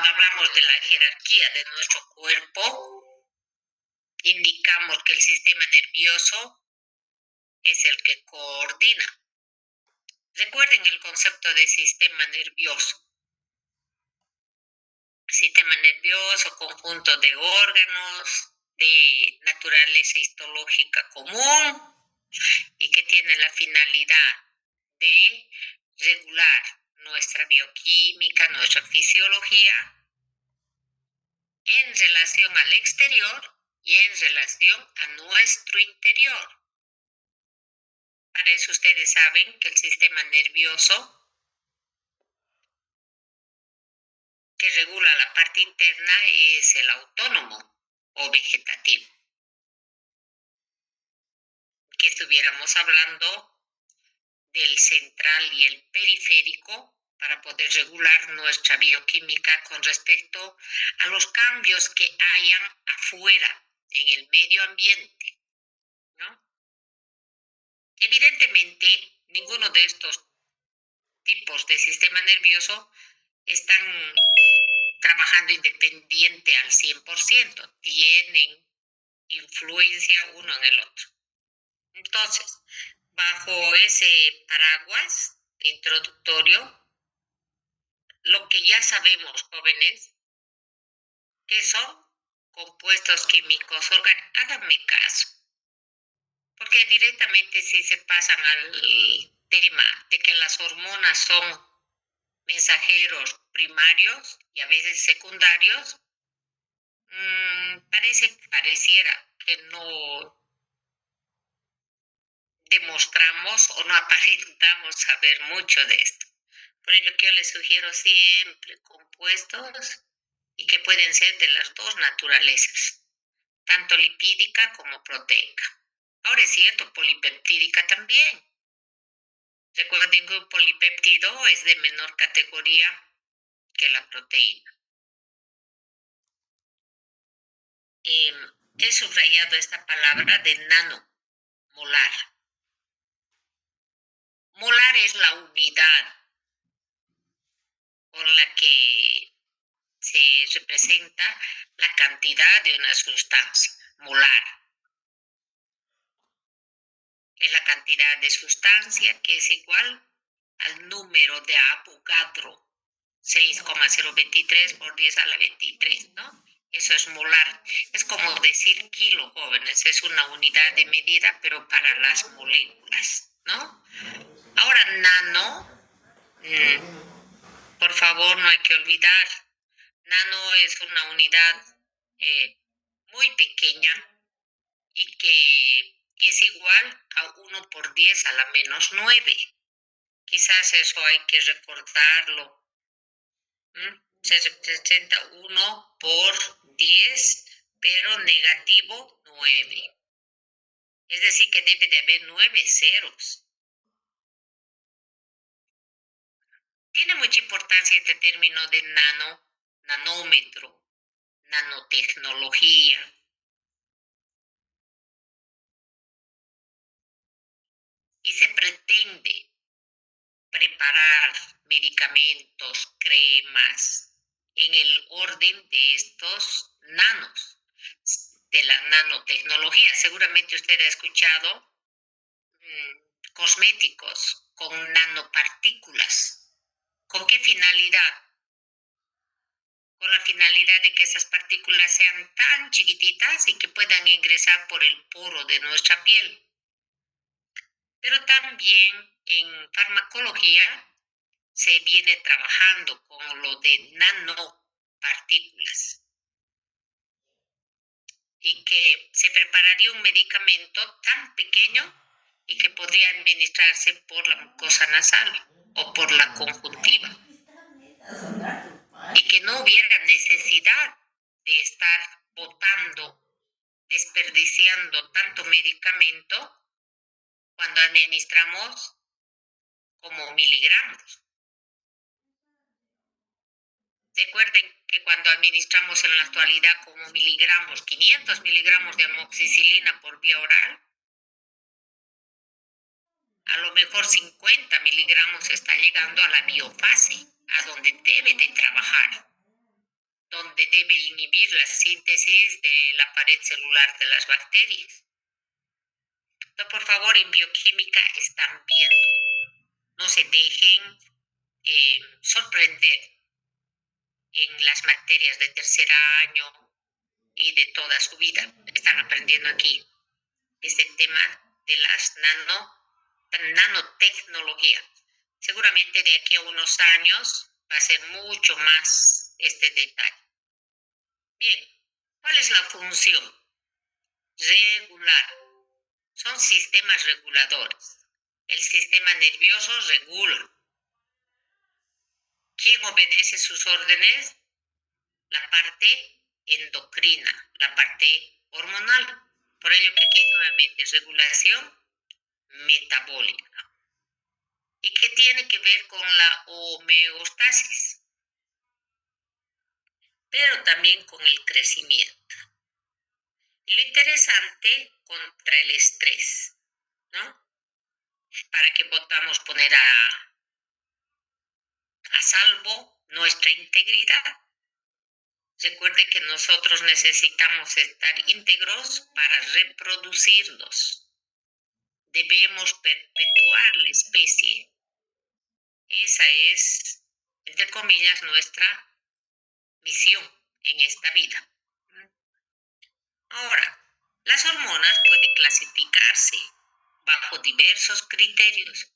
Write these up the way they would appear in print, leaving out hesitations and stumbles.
Cuando hablamos de la jerarquía de nuestro cuerpo, indicamos que el sistema nervioso es el que coordina. Recuerden el concepto de sistema nervioso. Sistema nervioso, conjunto de órganos de naturaleza histológica común y que tiene la finalidad de regular nuestra bioquímica, nuestra fisiología en relación al exterior y en relación a nuestro interior. Para eso ustedes saben que el sistema nervioso que regula la parte interna es el autónomo o vegetativo. Que estuviéramos hablando del central y el periférico para poder regular nuestra bioquímica con respecto a los cambios que hayan afuera en el medio ambiente, ¿no? Evidentemente, ninguno de estos tipos de sistema nervioso están trabajando independiente al 100%, tienen influencia uno en el otro. Entonces, bajo ese paraguas introductorio, lo que ya sabemos, jóvenes, que son compuestos químicos orgánicos. Háganme caso, porque directamente si se pasan al tema de que las hormonas son mensajeros primarios y a veces secundarios, pareciera que no demostramos o no aparentamos saber mucho de esto. Por ello que yo les sugiero siempre compuestos y que pueden ser de las dos naturalezas, tanto lipídica como proteica. Ahora es cierto, polipeptídica también. Recuerden que un polipéptido es de menor categoría que la proteína. He subrayado esta palabra de nanomolar. Molar es la unidad con la que se representa la cantidad de una sustancia. Molar es la cantidad de sustancia que es igual al número de Avogadro, 6,023 por 10 a la 23, ¿no? Eso es molar. Es como decir kilo, jóvenes. Es una unidad de medida, pero para las moléculas, ¿no? Ahora, nano, por favor, no hay que olvidar. Nano es una unidad muy pequeña y que es igual a 1 por 10 a la menos 9. Quizás eso hay que recordarlo. Se representa 1 por 10, pero negativo 9. Es decir, que debe de haber 9 ceros. Tiene mucha importancia este término de nanómetro, nanotecnología. Y se pretende preparar medicamentos, cremas, en el orden de estos nanos, de la nanotecnología. Seguramente usted ha escuchado cosméticos con nanopartículas. ¿Con qué finalidad? Con la finalidad de que esas partículas sean tan chiquititas y que puedan ingresar por el poro de nuestra piel. Pero también en farmacología se viene trabajando con lo de nanopartículas y que se prepararía un medicamento tan pequeño y que podría administrarse por la mucosa nasal o por la conjuntiva y que no hubiera necesidad de estar botando, desperdiciando tanto medicamento cuando administramos como miligramos. Recuerden que cuando administramos en la actualidad como miligramos, 500 miligramos de amoxicilina por vía oral, a lo mejor 50 miligramos está llegando a la biofase, a donde debe de trabajar. donde debe inhibir la síntesis de la pared celular de las bacterias. Entonces, por favor, en bioquímica están viendo. No se dejen sorprender en las materias de tercer año y de toda su vida. Están aprendiendo aquí este tema de las nanotecnología. Seguramente de aquí a unos años va a ser mucho más este detalle. Bien, ¿cuál es la función? Regular. Son sistemas reguladores. El sistema nervioso regula. ¿Quién obedece sus órdenes? La parte endocrina, la parte hormonal. Por ello que aquí nuevamente regulación metabólica. ¿Y qué tiene que ver con la homeostasis? Pero también con el crecimiento. Y lo interesante contra el estrés, ¿no? Para que podamos poner a salvo nuestra integridad. Recuerde que nosotros necesitamos estar íntegros para reproducirnos. Debemos perpetuar la especie. Esa es, entre comillas, nuestra misión en esta vida. Ahora, las hormonas pueden clasificarse bajo diversos criterios.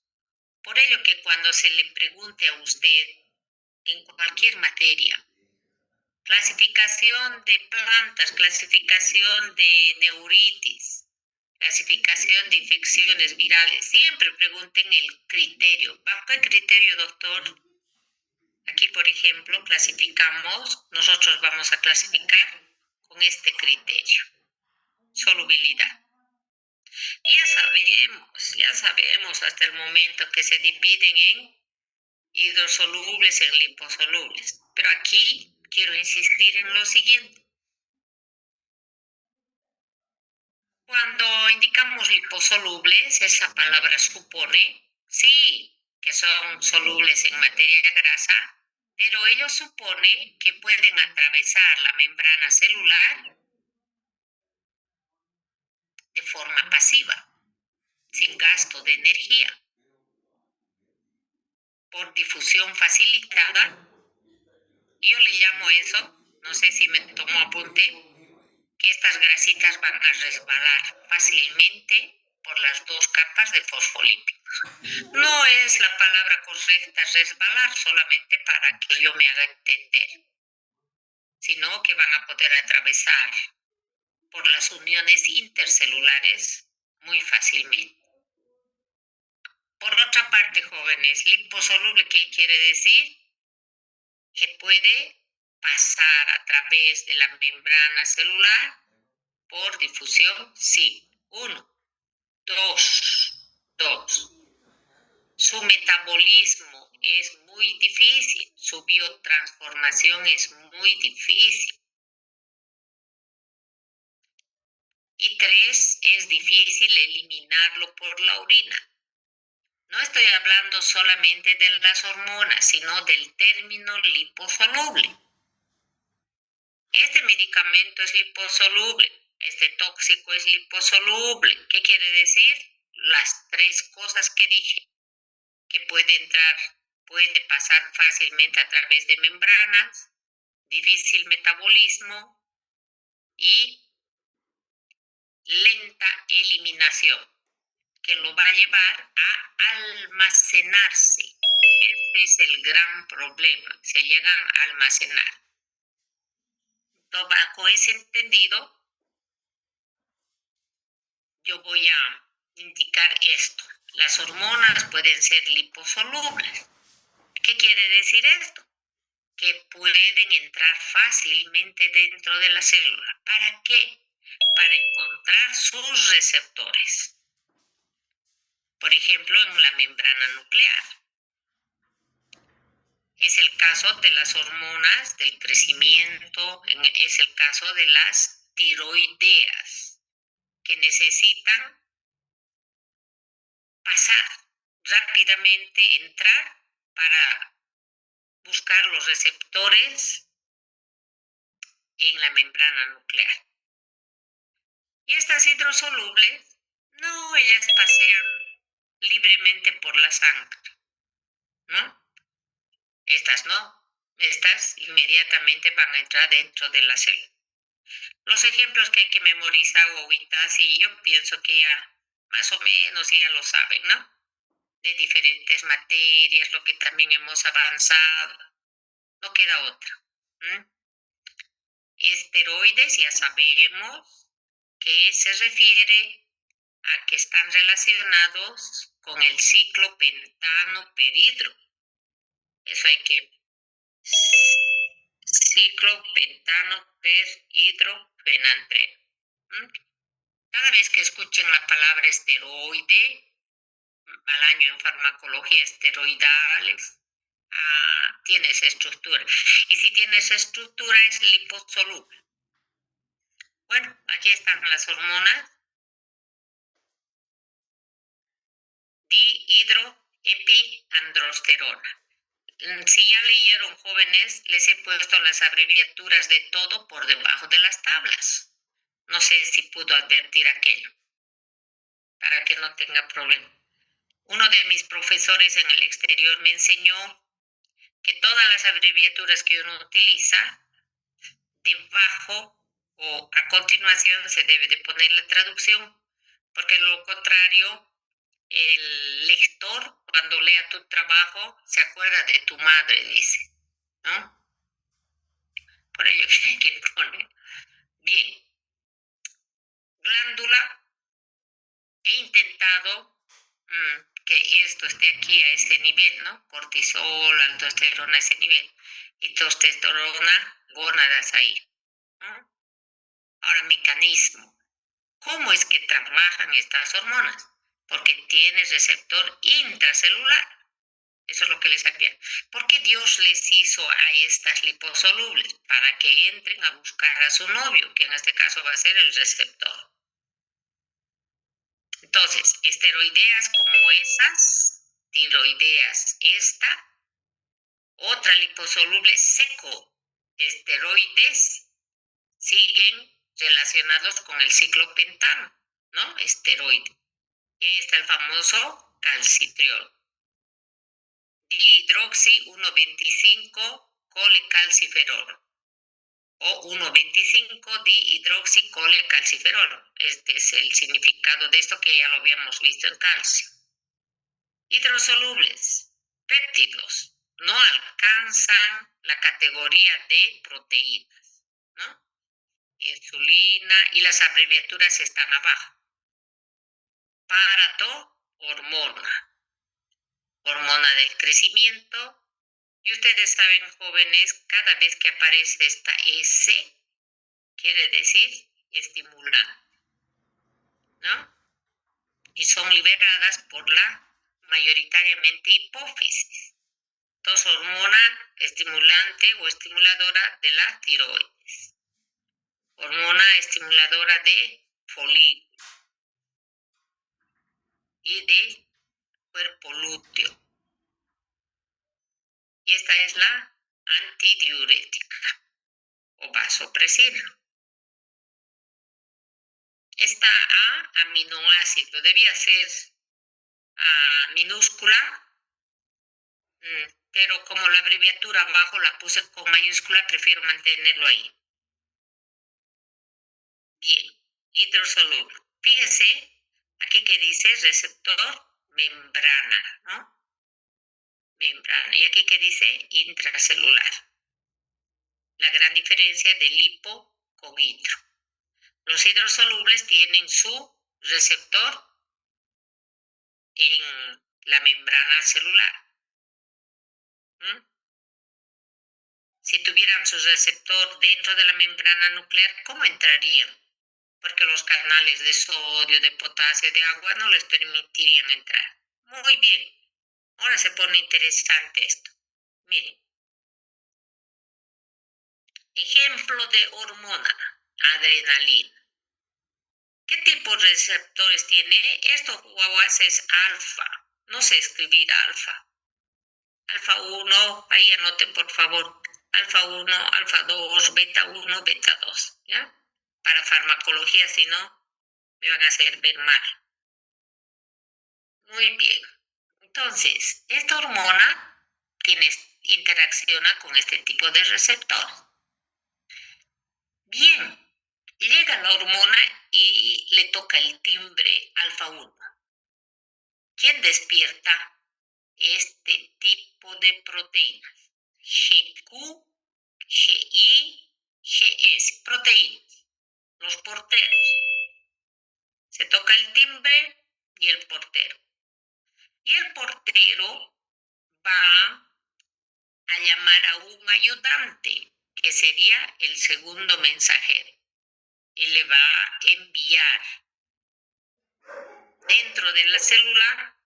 Por ello que cuando se le pregunte a usted en cualquier materia, clasificación de plantas, clasificación de neuritis, clasificación de infecciones virales, siempre pregunten el criterio. ¿Bajo qué criterio, doctor? Aquí, por ejemplo, nosotros vamos a clasificar con este criterio, solubilidad. Y ya sabemos hasta el momento que se dividen en hidrosolubles, en liposolubles. Pero aquí quiero insistir en lo siguiente. Cuando indicamos liposolubles, esa palabra supone, sí, que son solubles en materia grasa, pero ello supone que pueden atravesar la membrana celular de forma pasiva, sin gasto de energía, por difusión facilitada. Yo le llamo eso, no sé si me tomó apunte, que estas grasitas van a resbalar fácilmente por las dos capas de fosfolípidos. No es la palabra correcta resbalar, solamente para que yo me haga entender, sino que van a poder atravesar por las uniones intercelulares muy fácilmente. Por otra parte, jóvenes, liposoluble, ¿qué quiere decir? Que puede pasar a través de la membrana celular por difusión, sí. 1. 2. Su metabolismo es muy difícil, su biotransformación es muy difícil. Y 3, es difícil eliminarlo por la orina. No estoy hablando solamente de las hormonas, sino del término liposoluble. Este medicamento es liposoluble, este tóxico es liposoluble. ¿Qué quiere decir? Las 3 cosas que dije, que puede pasar fácilmente a través de membranas, difícil metabolismo y lenta eliminación, que lo va a llevar a almacenarse. Este es el gran problema, se llegan a almacenar. Entonces, bajo ese entendido, yo voy a indicar esto. Las hormonas pueden ser liposolubles. ¿Qué quiere decir esto? Que pueden entrar fácilmente dentro de la célula. ¿Para qué? Para encontrar sus receptores. Por ejemplo, en la membrana nuclear. Es el caso de las hormonas del crecimiento, es el caso de las tiroideas, que necesitan pasar rápidamente, entrar para buscar los receptores en la membrana nuclear. Y estas hidrosolubles, no, ellas pasean libremente por la sangre, ¿no? Estas no, estas inmediatamente van a entrar dentro de la célula. Los ejemplos que hay que memorizar, guaguitas, y yo pienso que ya más o menos ya lo saben, ¿no? De diferentes materias, lo que también hemos avanzado, no queda otra. Esteroides, ya sabemos que se refiere a que están relacionados con el ciclo pentano-perhidro. Eso hay que... Ciclo pentano-perhidrofenantreno. Cada vez que escuchen la palabra esteroide, al año en farmacología, esteroidales, tiene esa estructura. Y si tiene esa estructura es liposoluble. Bueno, aquí están las hormonas. Dihidroepiandrosterona. Si ya leyeron, jóvenes, les he puesto las abreviaturas de todo por debajo de las tablas. No sé si pudo advertir aquello, para que no tenga problema. Uno de mis profesores en el exterior me enseñó que todas las abreviaturas que uno utiliza, debajo o a continuación se debe de poner la traducción, porque de lo contrario, el lector, cuando lea tu trabajo, se acuerda de tu madre, dice, ¿no? Por ello que hay que poner. Bien. Glándula. He intentado que esto esté aquí a este nivel, ¿no? Cortisol, aldosterona a ese nivel. Y testosterona, gónadas ahí, ¿no? Ahora, mecanismo. ¿Cómo es que trabajan estas hormonas? Porque tiene receptor intracelular. Eso es lo que les sabía. ¿Por qué Dios les hizo a estas liposolubles? Para que entren a buscar a su novio, que en este caso va a ser el receptor. Entonces, esteroideas como esas, tiroideas esta, otra liposoluble seco, esteroides, siguen relacionados con el ciclo pentano, ¿no? Esteroide. Y ahí está el famoso calcitriol. Dihidroxi 1,25 colecalciferol o 1,25 dihidroxicolecalciferol. Este es el significado de esto que ya lo habíamos visto en calcio. Hidrosolubles, péptidos, no alcanzan la categoría de proteínas, ¿no? Insulina y las abreviaturas están abajo. Parato-hormona, hormona del crecimiento. Y ustedes saben, jóvenes, cada vez que aparece esta S, quiere decir estimulante, ¿no? Y son liberadas por la mayoritariamente hipófisis. Entonces, hormona estimulante o estimuladora de la tiroides. Hormona estimuladora de folículo y de cuerpo lúteo. Y esta es la antidiurética o vasopresina. Esta aminoácido debía ser minúscula, pero como la abreviatura abajo la puse con mayúscula, prefiero mantenerlo ahí. Bien, hidrosoluble. Fíjense, aquí que dice receptor membrana, ¿no? Membrana. Y aquí que dice intracelular. La gran diferencia de lipo con hidro. Los hidrosolubles tienen su receptor en la membrana celular. Si tuvieran su receptor dentro de la membrana nuclear, ¿cómo entrarían? Porque los canales de sodio, de potasio, de agua no les permitirían entrar. Muy bien. Ahora se pone interesante esto. Miren. Ejemplo de hormona, adrenalina. ¿Qué tipo de receptores tiene? Esto, guaguas, es alfa. No sé escribir alfa. Alfa 1, ahí anoten por favor. alfa 1, alfa 2, beta 1, beta 2, ¿ya? Para farmacología, si no, me van a hacer ver mal. Muy bien. Entonces, esta hormona interacciona con este tipo de receptor. Bien, llega la hormona y le toca el timbre alfa 1. ¿Quién despierta este tipo de proteínas? GQ, GI, GS, proteínas, los porteros. Se toca el timbre y el portero. Y el portero va a llamar a un ayudante, que sería el segundo mensajero, y le va a enviar dentro de la célula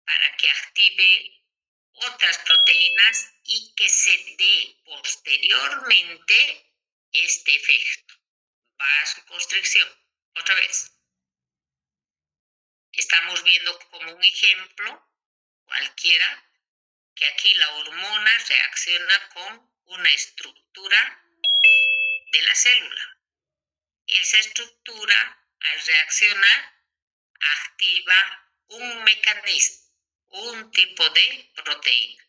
para que active otras proteínas y que se dé posteriormente este efecto, vasoconstricción. Otra vez, estamos viendo como un ejemplo cualquiera que aquí la hormona reacciona con una estructura de la célula. Esa estructura, al reaccionar, activa un mecanismo, un tipo de proteína.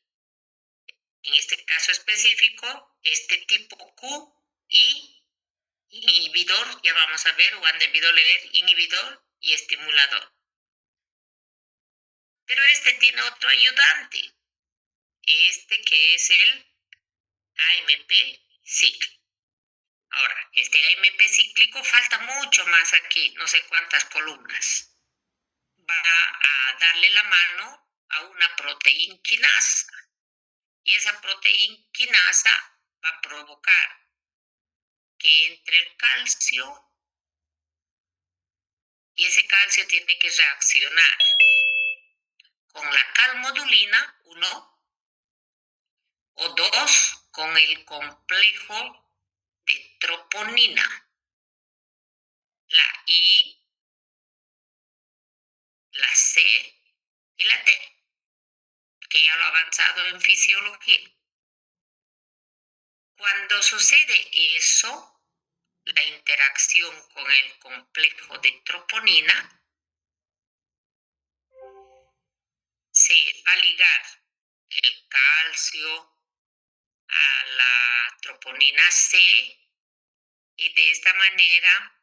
En este caso específico, este tipo Q y inhibidor, ya vamos a ver, o han debido leer, inhibidor y estimulador. Pero este tiene otro ayudante, este que es el AMP cíclico. Ahora, este AMP cíclico falta mucho más aquí, no sé cuántas columnas. Va a darle la mano a una proteína quinasa. Y esa proteína quinasa va a provocar que entre el calcio y ese calcio tiene que reaccionar con la calmodulina, 1, o 2, con el complejo de troponina, la I, la C y la T, que ya lo he avanzado en fisiología. Cuando sucede eso, la interacción con el complejo de troponina, se va a ligar el calcio a la troponina C y de esta manera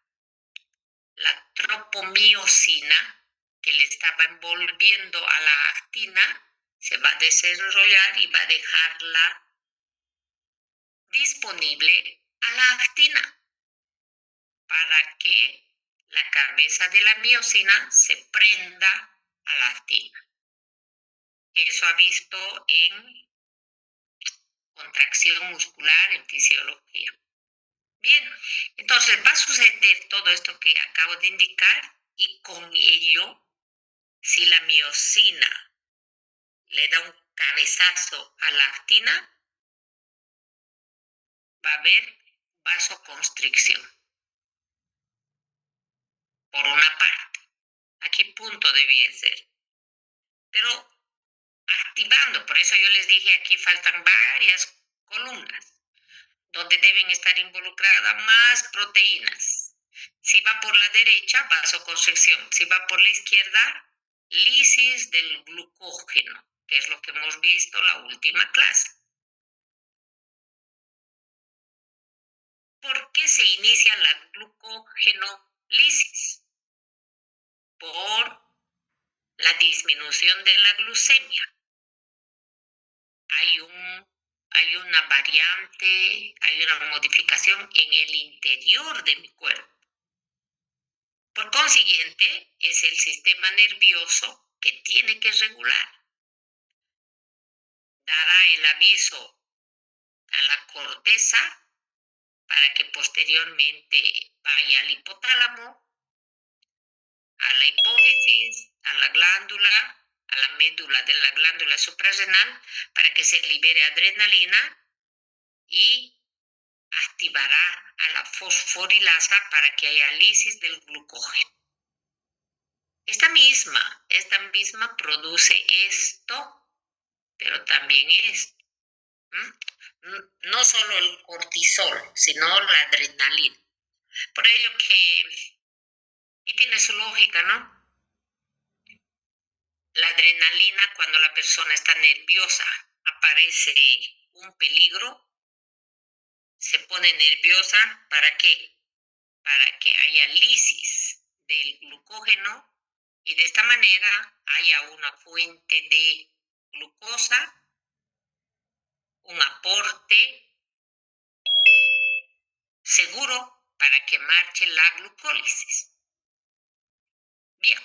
la tropomiosina que le estaba envolviendo a la actina se va a desarrollar y va a dejarla disponible a la actina para que la cabeza de la miosina se prenda a la actina. Eso ha visto en contracción muscular en fisiología. Bien, entonces va a suceder todo esto que acabo de indicar y con ello, si la miosina le da un cabezazo a la actina, va a haber vasoconstricción. Por una parte, aquí punto debía ser. Pero activando, por eso yo les dije aquí faltan varias columnas donde deben estar involucradas más proteínas. Si va por la derecha, vasoconstricción. Si va por la izquierda, lisis del glucógeno, que es lo que hemos visto la última clase. ¿Por qué se inicia la glucogenolisis? Por la disminución de la glucemia. Hay una variante, hay una modificación en el interior de mi cuerpo. Por consiguiente, es el sistema nervioso que tiene que regular. Dará el aviso a la corteza para que posteriormente vaya al hipotálamo, a la hipófisis, a la glándula, a la médula de la glándula suprarrenal, para que se libere adrenalina y activará a la fosforilasa para que haya lisis del glucógeno. Esta misma produce esto, pero también esto. No solo el cortisol, sino la adrenalina. Por ello que, y tiene su lógica, ¿no? La adrenalina, cuando la persona está nerviosa, aparece un peligro, se pone nerviosa, ¿para qué? Para que haya lisis del glucógeno y de esta manera haya una fuente de glucosa, un aporte seguro para que marche la glucólisis. Bien,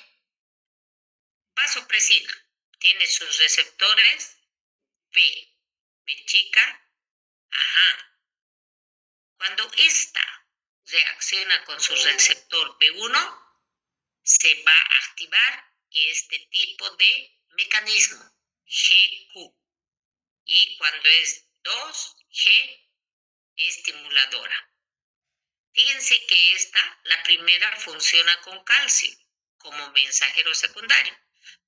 vasopresina tiene sus receptores B chica, ajá. Cuando esta reacciona con su receptor B1, se va a activar este tipo de mecanismo, GQ. Y cuando es 2G, estimuladora. Fíjense que la primera, funciona con calcio como mensajero secundario,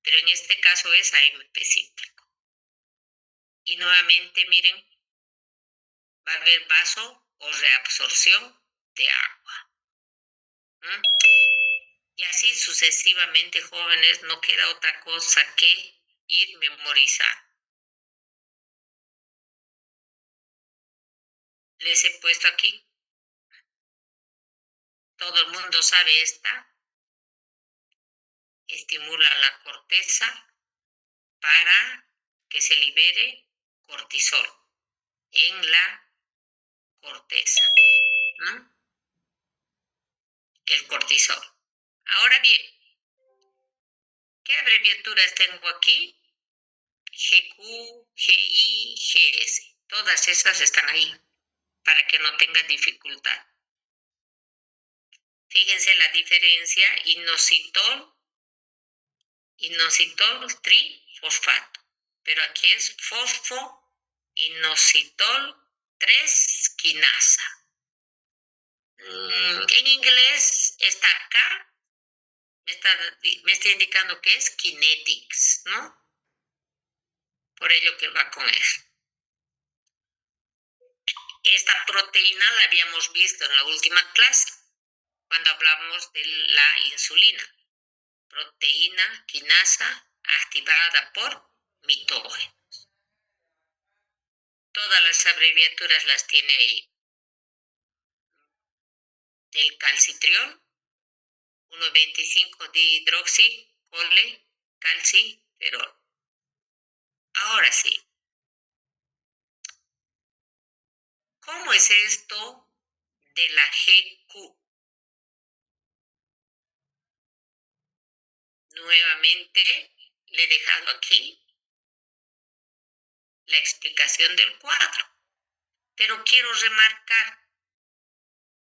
pero en este caso es AMP cíclico. Y nuevamente, miren, va a haber vaso o reabsorción de agua. Y así sucesivamente, jóvenes, no queda otra cosa que ir memorizando. Les he puesto aquí. Todo el mundo sabe esta. Estimula la corteza para que se libere cortisol en la corteza, ¿no? El cortisol. Ahora bien, ¿qué abreviaturas tengo aquí? GQ, GI, GS. Todas esas están ahí para que no tenga dificultad. Fíjense la diferencia, inositol trifosfato. Pero aquí es fosfoinositol 3 quinasa. En inglés está acá, me está indicando que es kinetics, ¿no? Por ello que va con eso. Esta proteína la habíamos visto en la última clase, cuando hablamos de la insulina. Proteína quinasa activada por mitógenos. Todas las abreviaturas las tiene ahí. El calcitriol, 1,25 dihidroxicalciferol. Ahora sí, ¿cómo es esto de la GQ? Nuevamente le he dejado aquí la explicación del cuadro, pero quiero remarcar,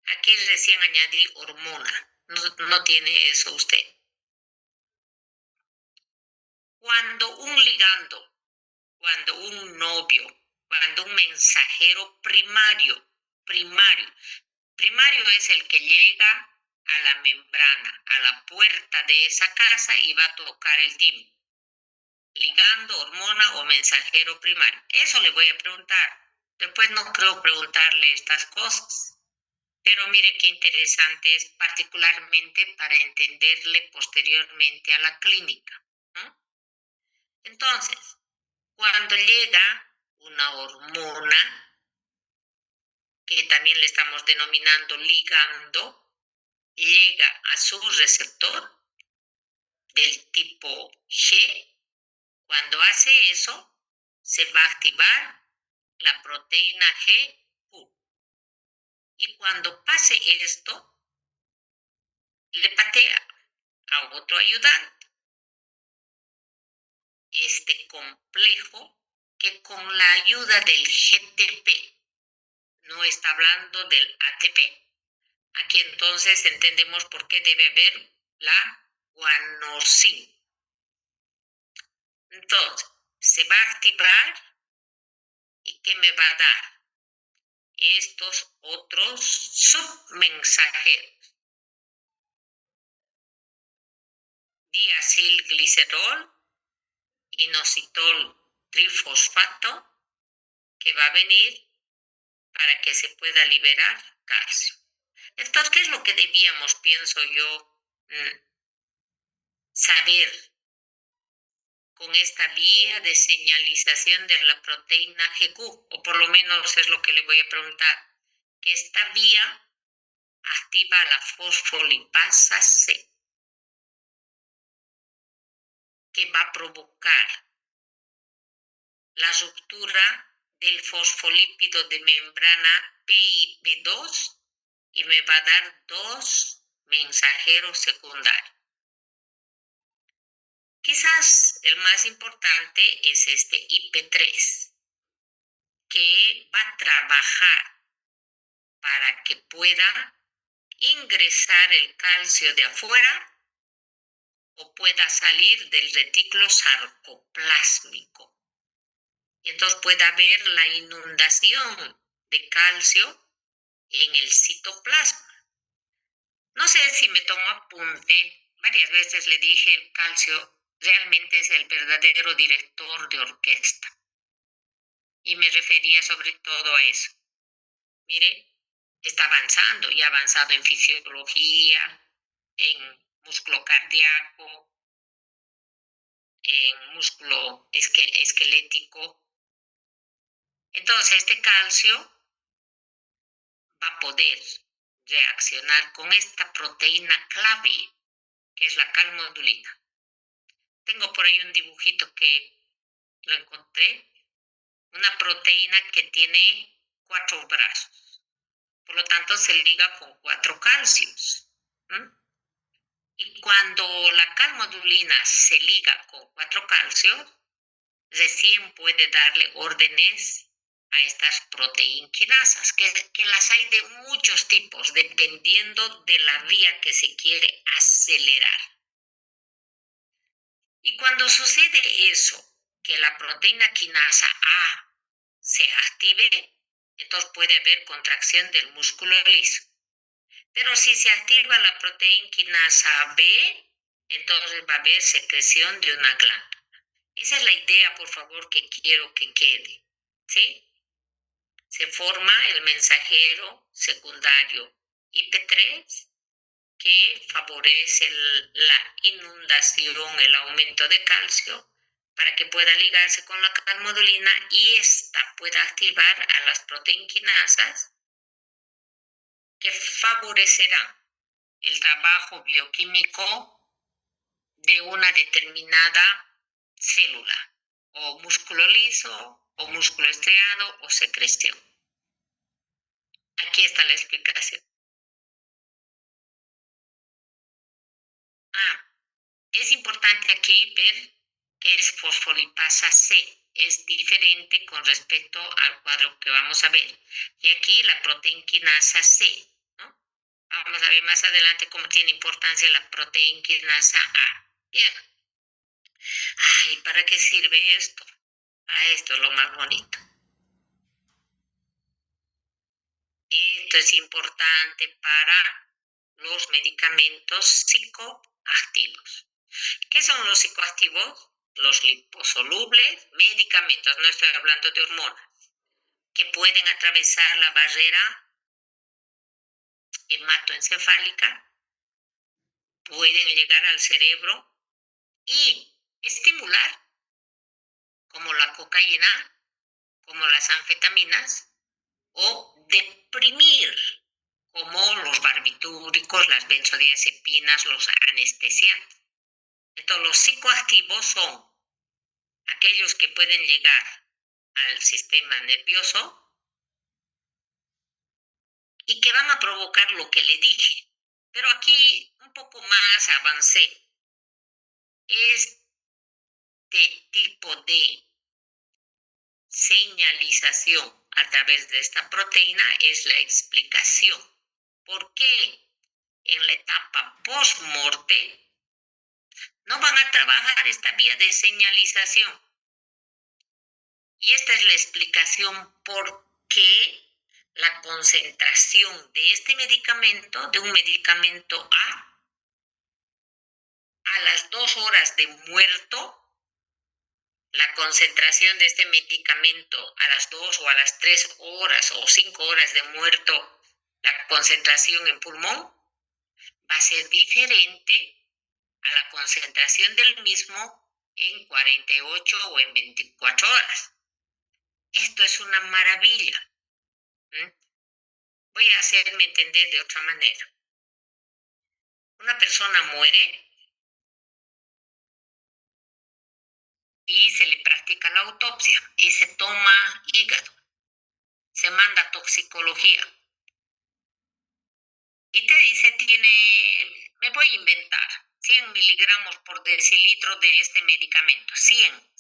aquí recién añadí hormona, no tiene eso usted. Cuando un ligando, cuando un novio, cuando un mensajero primario es el que llega a la membrana, a la puerta de esa casa y va a tocar el timbre. Ligando, hormona o mensajero primario. Eso le voy a preguntar. Después no creo preguntarle estas cosas. Pero mire qué interesante es, particularmente para entenderle posteriormente a la clínica, ¿no? Entonces, cuando llega una hormona, que también le estamos denominando ligando, llega a su receptor del tipo G. Cuando hace eso, se va a activar la proteína GQ. Y cuando pase esto, le patea a otro ayudante. Este complejo que con la ayuda del GTP, no está hablando del ATP. Aquí entonces entendemos por qué debe haber la guanosina. Entonces, se va a activar y ¿qué me va a dar? Estos otros submensajeros. Diacilglicerol, inositol trifosfato, que va a venir para que se pueda liberar calcio. Entonces, ¿qué es lo que debíamos, pienso yo, saber con esta vía de señalización de la proteína GQ? O por lo menos es lo que le voy a preguntar, que esta vía activa la fosfolipasa C, que va a provocar la ruptura del fosfolípido de membrana PIP2 y me va a dar 2 mensajeros secundarios. Quizás el más importante es este IP3, que va a trabajar para que pueda ingresar el calcio de afuera o pueda salir del retículo sarcoplásmico. Entonces puede haber la inundación de calcio en el citoplasma. No sé si me tomo apunte, varias veces le dije el calcio realmente es el verdadero director de orquesta. Y me refería sobre todo a eso. Mire, está avanzando y ha avanzado en fisiología, en músculo cardíaco, en músculo esquelético. Entonces, este calcio va a poder reaccionar con esta proteína clave, que es la calmodulina. Tengo por ahí un dibujito que lo encontré, una proteína que tiene 4 brazos. Por lo tanto, se liga con 4 calcios. Y cuando la calmodulina se liga con 4 calcios, recién puede darle órdenes a estas proteinquinasas, que las hay de muchos tipos, dependiendo de la vía que se quiere acelerar. Y cuando sucede eso, que la proteína quinasa A se active, entonces puede haber contracción del músculo liso. Pero si se activa la proteína quinasa B, entonces va a haber secreción de una glándula. Esa es la idea, por favor, que quiero que quede, ¿sí? Se forma el mensajero secundario IP3 que favorece la inundación, el aumento de calcio, para que pueda ligarse con la calmodulina y esta pueda activar a las proteinquinasas que favorecerán el trabajo bioquímico de una determinada célula, o músculo liso, o músculo estriado, o secreción. Aquí está la explicación. Es importante aquí ver que es fosfolipasa C. Es diferente con respecto al cuadro que vamos a ver. Y aquí la proteína quinasa C, ¿no? Vamos a ver más adelante cómo tiene importancia la proteína quinasa A. Bien. ¿Y para qué sirve esto? Esto es lo más bonito. Esto es importante para los medicamentos psicoactivos. ¿Qué son los psicoactivos? Los liposolubles medicamentos, no estoy hablando de hormonas, que pueden atravesar la barrera hematoencefálica, pueden llegar al cerebro y estimular, como la cocaína, como las anfetaminas, o deprimir, como los barbitúricos, las benzodiazepinas, los anestesiantes. Entonces, los psicoactivos son aquellos que pueden llegar al sistema nervioso y que van a provocar lo que le dije. Pero aquí un poco más avancé. Este tipo de señalización a través de esta proteína es la explicación. ¿Por qué en la etapa post-morte no van a trabajar esta vía de señalización? Y esta es la explicación por qué la concentración de este medicamento, de un medicamento a las 2 horas de muerto, la concentración de este medicamento a las 2 o a las 3 horas o 5 horas de muerto, la concentración en pulmón va a ser diferente a la concentración del mismo en 48 o en 24 horas. Esto es una maravilla. Voy a hacerme entender de otra manera. Una persona muere y se le practica la autopsia y se toma hígado, se manda a toxicología y te dice me voy a inventar 100 miligramos por decilitro de este medicamento, 100.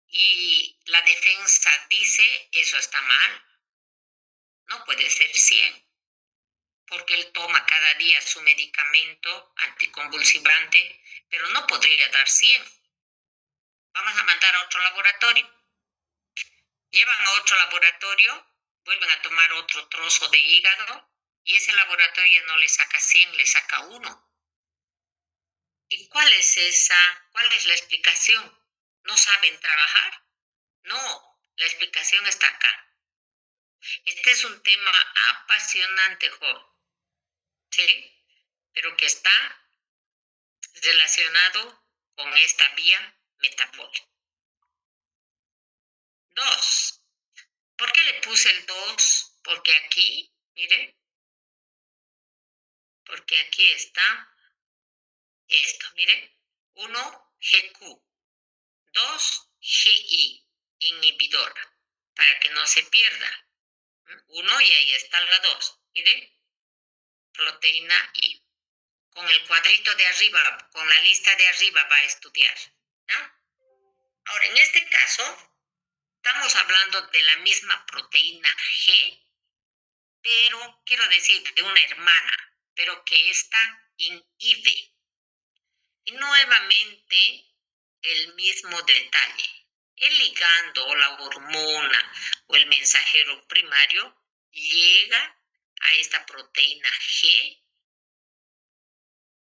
Y la defensa dice, eso está mal, no puede ser 100, porque él toma cada día su medicamento anticonvulsivante, pero no podría dar 100. Vamos a mandar a otro laboratorio. Llevan a otro laboratorio, vuelven a tomar otro trozo de hígado y ese laboratorio no le saca 100, le saca 1. ¿Y cuál es la explicación? ¿No saben trabajar? No, la explicación está acá. Este es un tema apasionante, joven, ¿sí? Pero que está relacionado con esta vía metabólica. 2. ¿Por qué le puse el 2? Porque aquí, mire, porque aquí está esto, mire. 1, GQ. 2, GI, inhibidora, para que no se pierda. 1 y ahí está la 2, mire, proteína I. Con el cuadrito de arriba, con la lista de arriba va a estudiar, ¿no? Ahora, en este caso, estamos hablando de la misma proteína G, pero quiero decir de una hermana, pero que esta inhibe. Y nuevamente el mismo detalle. El ligando o la hormona o el mensajero primario llega a esta proteína G,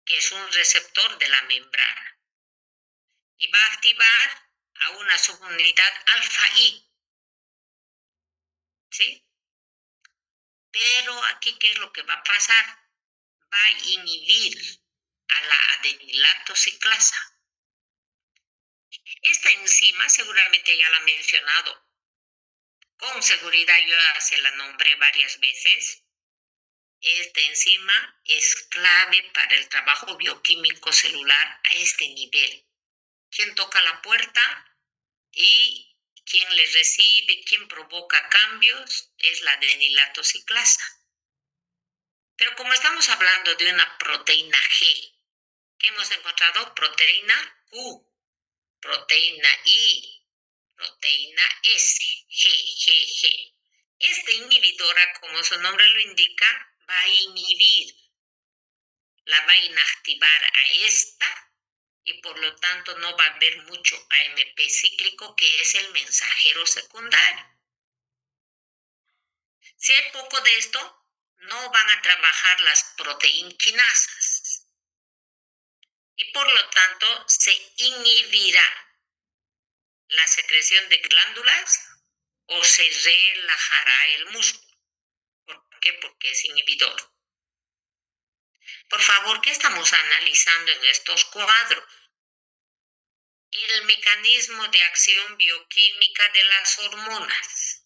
que es un receptor de la membrana, y va a activar a una subunidad alfa-I. ¿Sí? Pero aquí, ¿qué es lo que va a pasar? Va a inhibir a la adenilato ciclasa. Esta enzima seguramente ya la he mencionado. Con seguridad yo ya se la nombré varias veces. Esta enzima es clave para el trabajo bioquímico celular a este nivel. ¿Quién toca la puerta y quién le recibe, quién provoca cambios? Es la adenilato ciclasa. Pero como estamos hablando de una proteína G, ¿qué hemos encontrado? Proteína Q, proteína I, proteína S, G. Esta inhibidora, como su nombre lo indica, va a inhibir, la va a inactivar a esta y por lo tanto no va a haber mucho AMP cíclico, que es el mensajero secundario. Si hay poco de esto, no van a trabajar las proteinquinasas y por lo tanto se inhibirá la secreción de glándulas o se relajará el músculo. ¿Por qué? Porque es inhibidor. Por favor, ¿qué estamos analizando en estos cuadros? El mecanismo de acción bioquímica de las hormonas.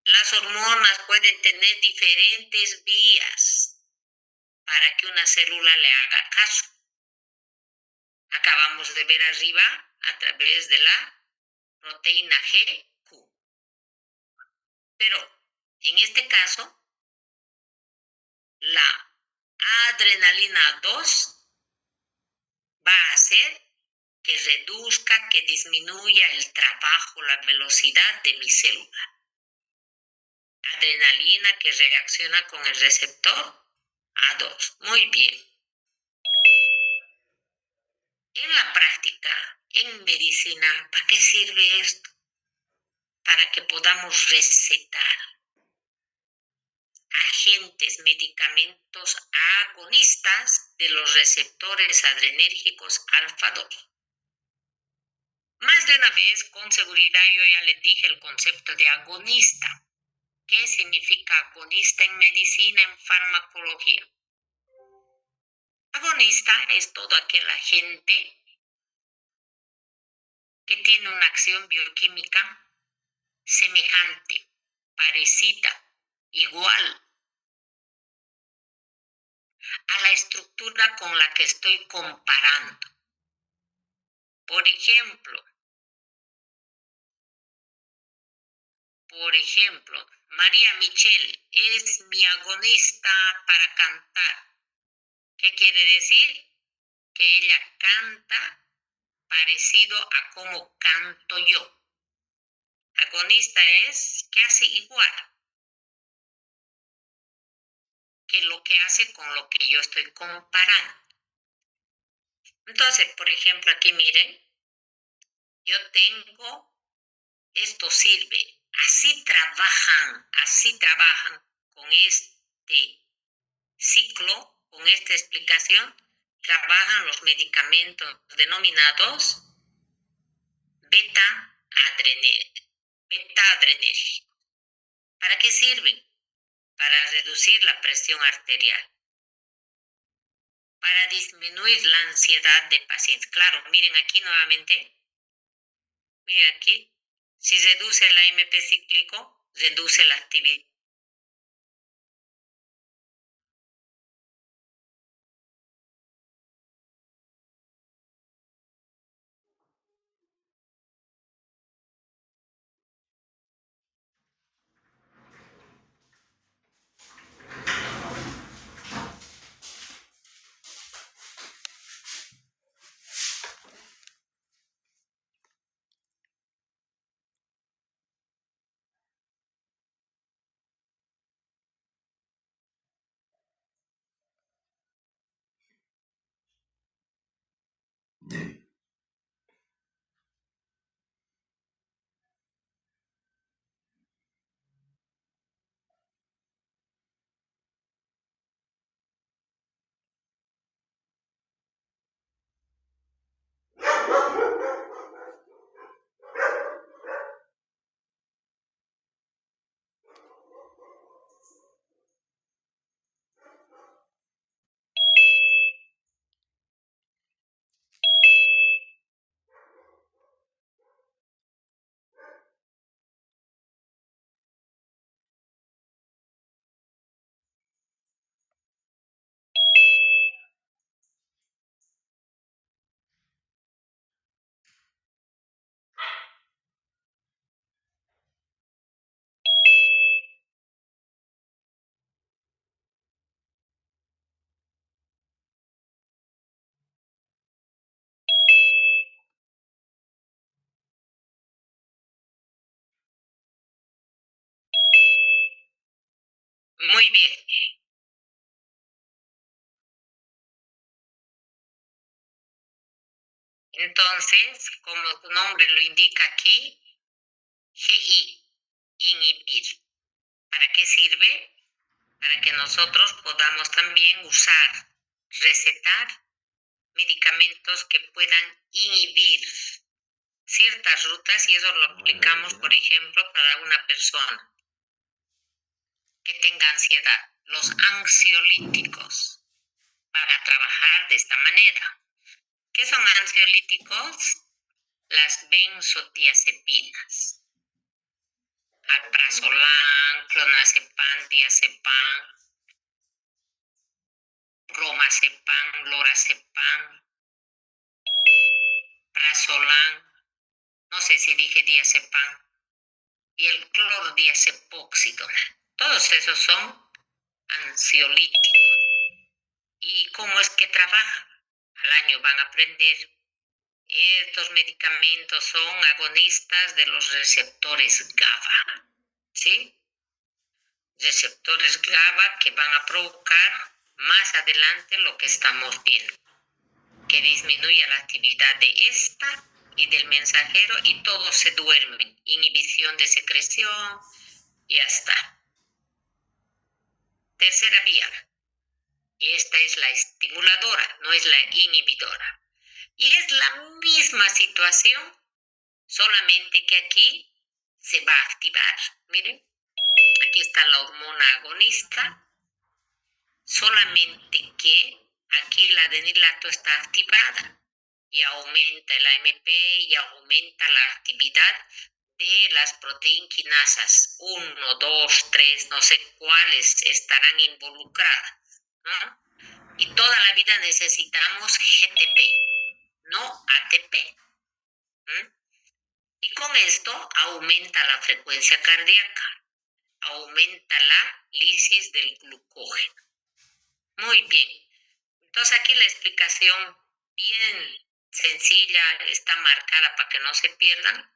Las hormonas pueden tener diferentes vías para que una célula le haga caso. Acabamos de ver arriba a través de la proteína GQ. Pero en este caso, la adrenalina 2 va a hacer que reduzca, que disminuya el trabajo, la velocidad de mi célula. Adrenalina que reacciona con el receptor A2. Muy bien. En la práctica, en medicina, ¿para qué sirve esto? Para que podamos recetar. agentes, medicamentos agonistas de los receptores adrenérgicos alfa 2. Más de una vez, con seguridad, yo ya les dije el concepto de agonista. ¿Qué significa agonista en medicina, en farmacología? Agonista es todo aquel agente que tiene una acción bioquímica semejante, parecida, igual a la estructura con la que estoy comparando. Por ejemplo, María Michelle es mi agonista para cantar. ¿Qué quiere decir? Que ella canta parecido a como canto yo. Agonista es que hace igual que lo que hace con lo que yo estoy comparando. Entonces, por ejemplo, aquí miren, yo tengo, esto sirve, así trabajan con este ciclo, con esta explicación, trabajan los medicamentos denominados beta-adrenérgicos. ¿Para qué sirven? Para reducir la presión arterial, para disminuir la ansiedad de pacientes. Claro, miren aquí nuevamente, miren aquí, si reduce el AMP cíclico, reduce la actividad. Muy bien. Entonces, como su nombre lo indica aquí, GI, inhibir. ¿Para qué sirve? Para que nosotros podamos también usar, recetar medicamentos que puedan inhibir ciertas rutas, y eso lo aplicamos, por ejemplo, para una persona que tenga ansiedad, los ansiolíticos, para trabajar de esta manera. ¿Qué son ansiolíticos? Las benzodiazepinas, alprazolam, clonazepam, diazepam, bromazepam, lorazepam, prazolam, no sé si dije diazepam, y el clordiazepóxido. Todos esos son ansiolíticos. ¿Y cómo es que trabajan? Al año van a aprender. Estos medicamentos son agonistas de los receptores GABA, ¿sí? Receptores GABA que van a provocar más adelante lo que estamos viendo, que disminuye la actividad de esta y del mensajero y todos se duermen. Inhibición de secreción y ya está. Tercera vía. Esta es la estimuladora, no es la inhibidora. Y es la misma situación, solamente que aquí se va a activar. Miren, aquí está la hormona agonista, solamente que aquí la adenilato está activada y aumenta el AMP y aumenta la actividad de las proteinquinasas. 1, 2, 3, no sé cuáles estarán involucradas, ¿no? Y toda la vida necesitamos GTP, no ATP. Y con esto aumenta la frecuencia cardíaca, aumenta la lisis del glucógeno. Muy bien. Entonces aquí la explicación bien sencilla está marcada para que no se pierdan.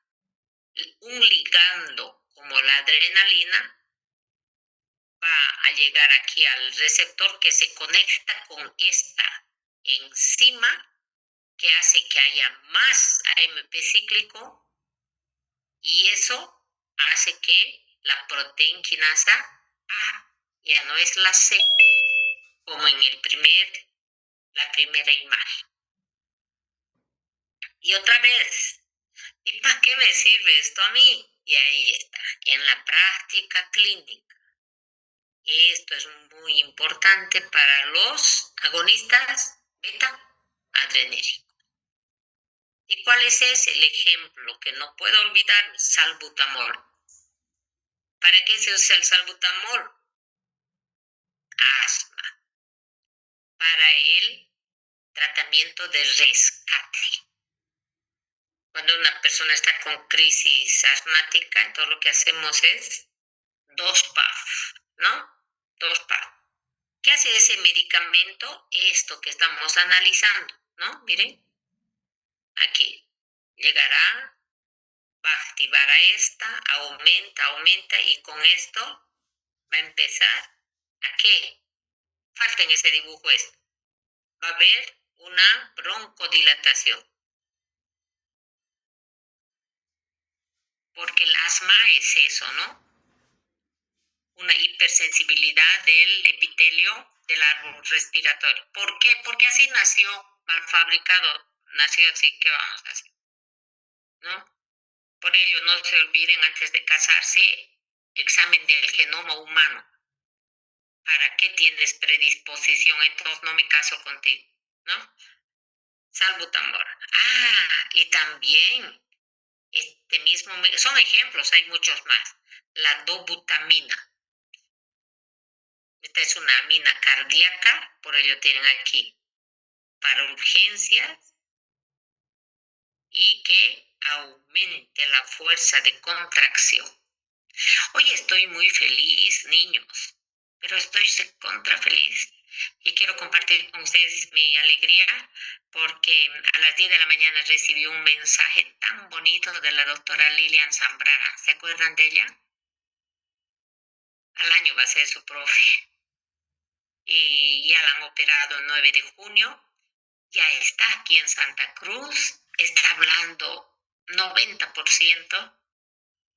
Un ligando como la adrenalina va a llegar aquí al receptor que se conecta con esta enzima que hace que haya más AMP cíclico y eso hace que la proteinquinasa A ya no es la C como en la primera imagen. Y otra vez, ¿y para qué me sirve esto a mí? Y ahí está, en la práctica clínica. Esto es muy importante para los agonistas beta adrenérgicos. ¿Y cuál es ese? El ejemplo que no puedo olvidar, salbutamol. ¿Para qué se usa el salbutamol? Asma. Para el tratamiento de rescate. Cuando una persona está con crisis asmática, entonces lo que hacemos es 2 PAF, ¿no? 2 PAF. ¿Qué hace ese medicamento? Esto que estamos analizando, ¿no? Miren, aquí llegará, va a activar a esta, aumenta y con esto va a empezar ¿a qué? Falta en ese dibujo esto. Va a haber una broncodilatación. Porque el asma es eso, ¿no? Una hipersensibilidad del epitelio del árbol respiratorio. ¿Por qué? Porque así nació, mal fabricado, nació así, ¿qué vamos a hacer? ¿No? Por ello, no se olviden antes de casarse, examen del genoma humano. ¿Para qué tienes predisposición? Entonces no me caso contigo, ¿no? Salbutamol. Y también este mismo, son ejemplos, hay muchos más. La dobutamina. Esta es una amina cardíaca, por ello tienen aquí para urgencias y que aumente la fuerza de contracción. Hoy estoy muy feliz, niños, pero estoy contra feliz. Y quiero compartir con ustedes mi alegría porque a las 10 de la mañana recibí un mensaje tan bonito de la doctora Lilian Zambrana. ¿Se acuerdan de ella? Al año va a ser su profe. Y ya la han operado el 9 de junio. Ya está aquí en Santa Cruz. Está hablando 90%.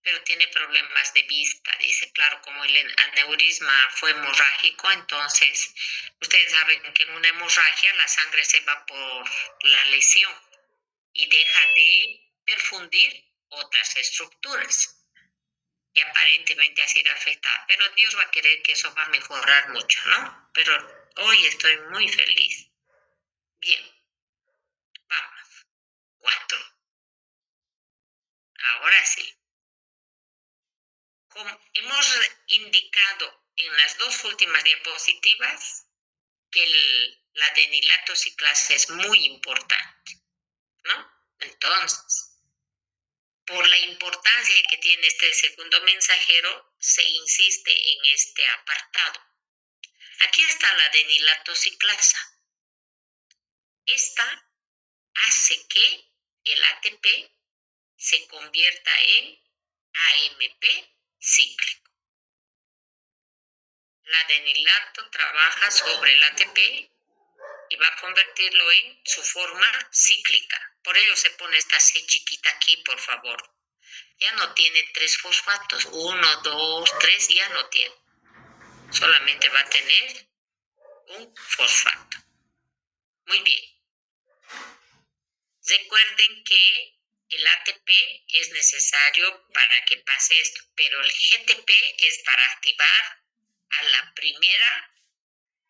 Pero tiene problemas de vista, dice, claro, como el aneurisma fue hemorrágico, entonces ustedes saben que en una hemorragia la sangre se va por la lesión y deja de perfundir otras estructuras y aparentemente ha sido afectada, pero Dios va a querer que eso va a mejorar mucho, ¿no? Pero hoy estoy muy feliz. Bien, vamos, 4. Ahora sí. Como hemos indicado en las 2 últimas diapositivas que la adenilato ciclasa es muy importante, ¿no? Entonces, por la importancia que tiene este segundo mensajero, se insiste en este apartado. Aquí está la adenilato ciclasa. Esta hace que el ATP se convierta en AMP cíclico. La adenilato trabaja sobre el ATP y va a convertirlo en su forma cíclica. Por ello se pone esta C chiquita aquí, por favor. Ya no tiene 3 fosfatos. 1, 2, 3, ya no tiene. solamente va a tener un fosfato. Muy bien. Recuerden que el ATP es necesario para que pase esto, pero el GTP es para activar a la primera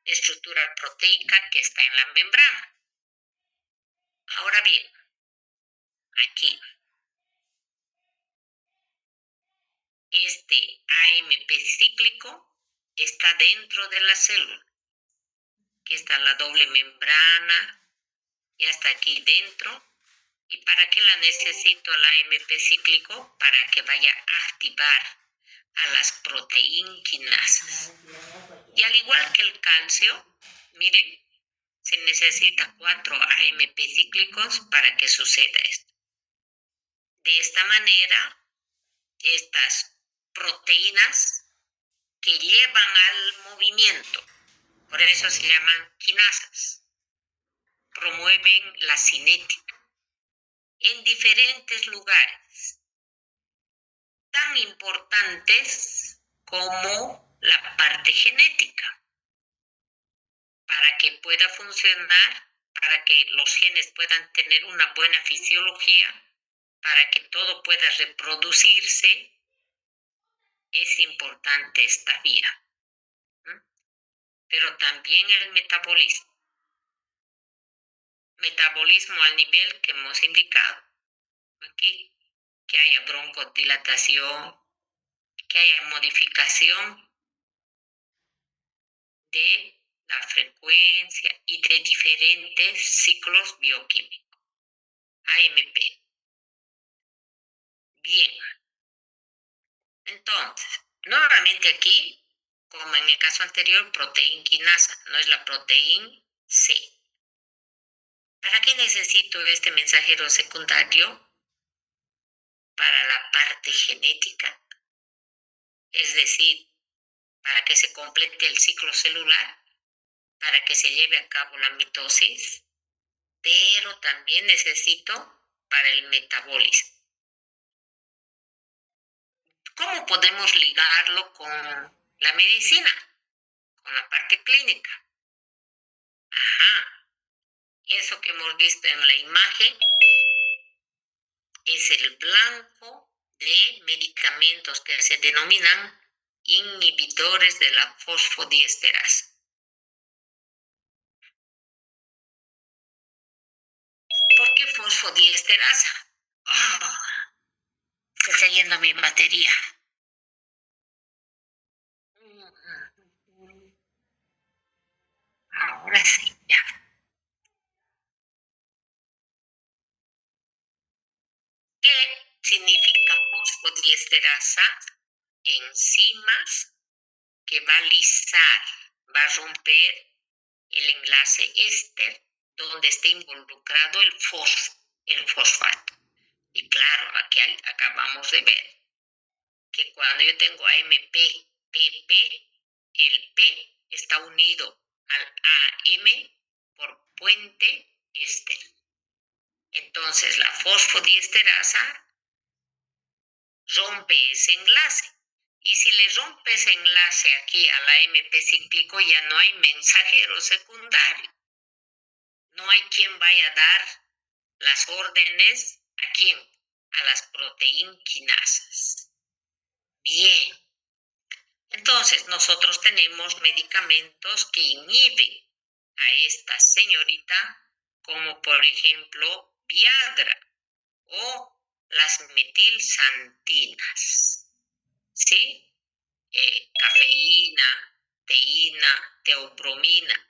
estructura proteica que está en la membrana. Ahora bien, aquí, este AMP cíclico está dentro de la célula, que está la doble membrana, ya está aquí dentro. ¿Y para qué la necesito la AMP cíclico? Para que vaya a activar a las proteínquinasas. Y al igual que el calcio, miren, se necesita 4 AMP cíclicos para que suceda esto. De esta manera, estas proteínas que llevan al movimiento, por eso se llaman quinasas, promueven la cinética en diferentes lugares, tan importantes como la parte genética, para que pueda funcionar, para que los genes puedan tener una buena fisiología, para que todo pueda reproducirse, es importante esta vía. Pero también el metabolismo. Metabolismo al nivel que hemos indicado aquí, que haya broncodilatación, que haya modificación de la frecuencia y de diferentes ciclos bioquímicos. AMP. Bien. Entonces, nuevamente aquí, como en el caso anterior, proteína quinasa, no es la proteína C. ¿Para qué necesito este mensajero secundario? Para la parte genética, es decir, para que se complete el ciclo celular, para que se lleve a cabo la mitosis, pero también necesito para el metabolismo. ¿Cómo podemos ligarlo con la medicina, con la parte clínica? Ajá, eso que hemos visto en la imagen es el blanco de medicamentos que se denominan inhibidores de la fosfodiesterasa. ¿Por qué fosfodiesterasa? Oh, se está yendo mi batería. Ahora sí, ya. ¿Qué significa fosfodiesterasa? Enzimas que va a lisar, va a romper el enlace éster donde está involucrado el fosfato. Y claro, aquí acabamos de ver que cuando yo tengo AMP, PP, el P está unido al AM por puente éster. Entonces la fosfodiesterasa rompe ese enlace. Y si le rompe ese enlace aquí a la AMP cíclico, ya no hay mensajero secundario. No hay quien vaya a dar las órdenes a quién, a las proteínquinasas. Bien. Entonces, nosotros tenemos medicamentos que inhiben a esta señorita, como por ejemplo Viagra o las metilsantinas, ¿sí? Cafeína, teína, teobromina.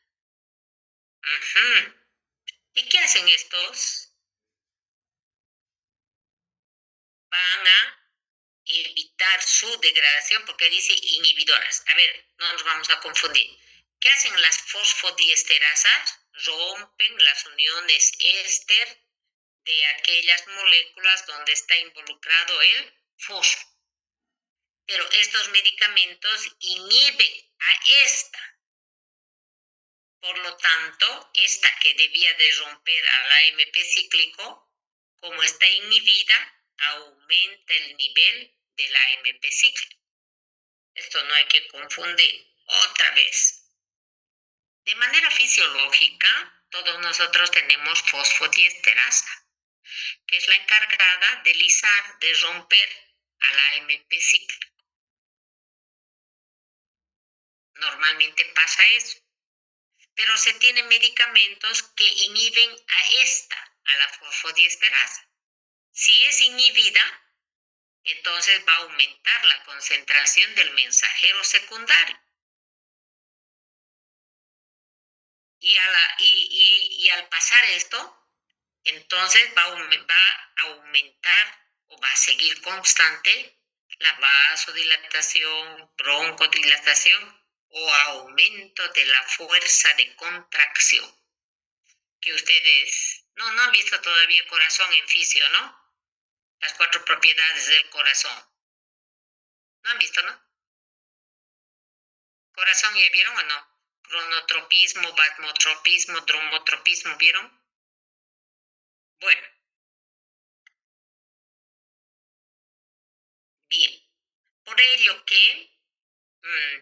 ¿Y qué hacen estos? Van a evitar su degradación porque dice inhibidoras. A ver, no nos vamos a confundir. ¿Qué hacen las fosfodiesterasas? Rompen las uniones éster de aquellas moléculas donde está involucrado el fosfo. Pero estos medicamentos inhiben a esta. Por lo tanto, esta que debía de romper al AMP cíclico, como está inhibida, aumenta el nivel del AMP cíclico. Esto no hay que confundir. Otra vez. De manera fisiológica, todos nosotros tenemos fosfodiesterasa, que es la encargada de lisar, de romper al AMP cíclico. Normalmente pasa eso, pero se tienen medicamentos que inhiben a la fosfodiesterasa. Si es inhibida, entonces va a aumentar la concentración del mensajero secundario. Y al pasar esto, entonces va a aumentar o va a seguir constante la vasodilatación, broncodilatación o aumento de la fuerza de contracción. Que ustedes no han visto todavía corazón en fisio, ¿no? Las 4 propiedades del corazón. ¿No han visto, no? ¿Corazón ya vieron o no? Cronotropismo, batmotropismo, dromotropismo, ¿vieron? Bueno, bien. Por ello que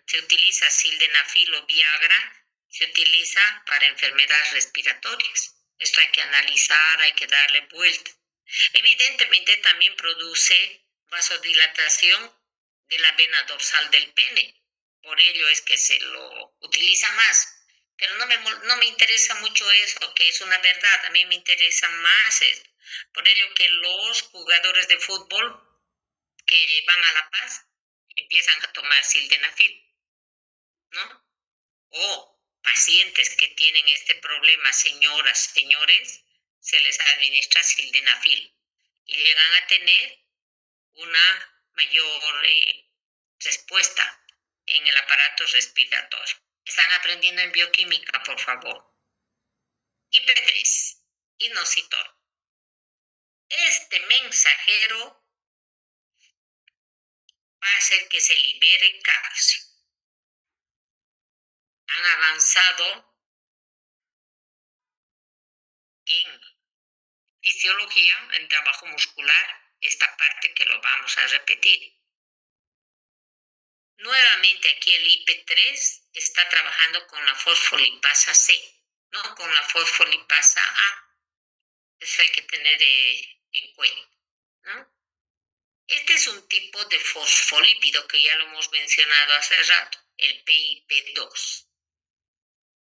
se utiliza sildenafil o Viagra, se utiliza para enfermedades respiratorias. Esto hay que analizar, hay que darle vuelta. Evidentemente también produce vasodilatación de la vena dorsal del pene. Por ello es que se lo utiliza más. Pero no me interesa mucho eso, que es una verdad. A mí me interesa más esto. Por ello que los jugadores de fútbol que van a La Paz empiezan a tomar sildenafil, ¿no? O pacientes que tienen este problema, señoras, señores, se les administra sildenafil y llegan a tener una mayor respuesta en el aparato respiratorio. Están aprendiendo en bioquímica, por favor. IP3, inositol. Este mensajero va a hacer que se libere calcio. Han avanzado en fisiología, en trabajo muscular, esta parte que lo vamos a repetir. Nuevamente aquí el IP3 está trabajando con la fosfolipasa C, no con la fosfolipasa A. Eso hay que tener en cuenta, ¿no? Este es un tipo de fosfolípido que ya lo hemos mencionado hace rato, el PIP2,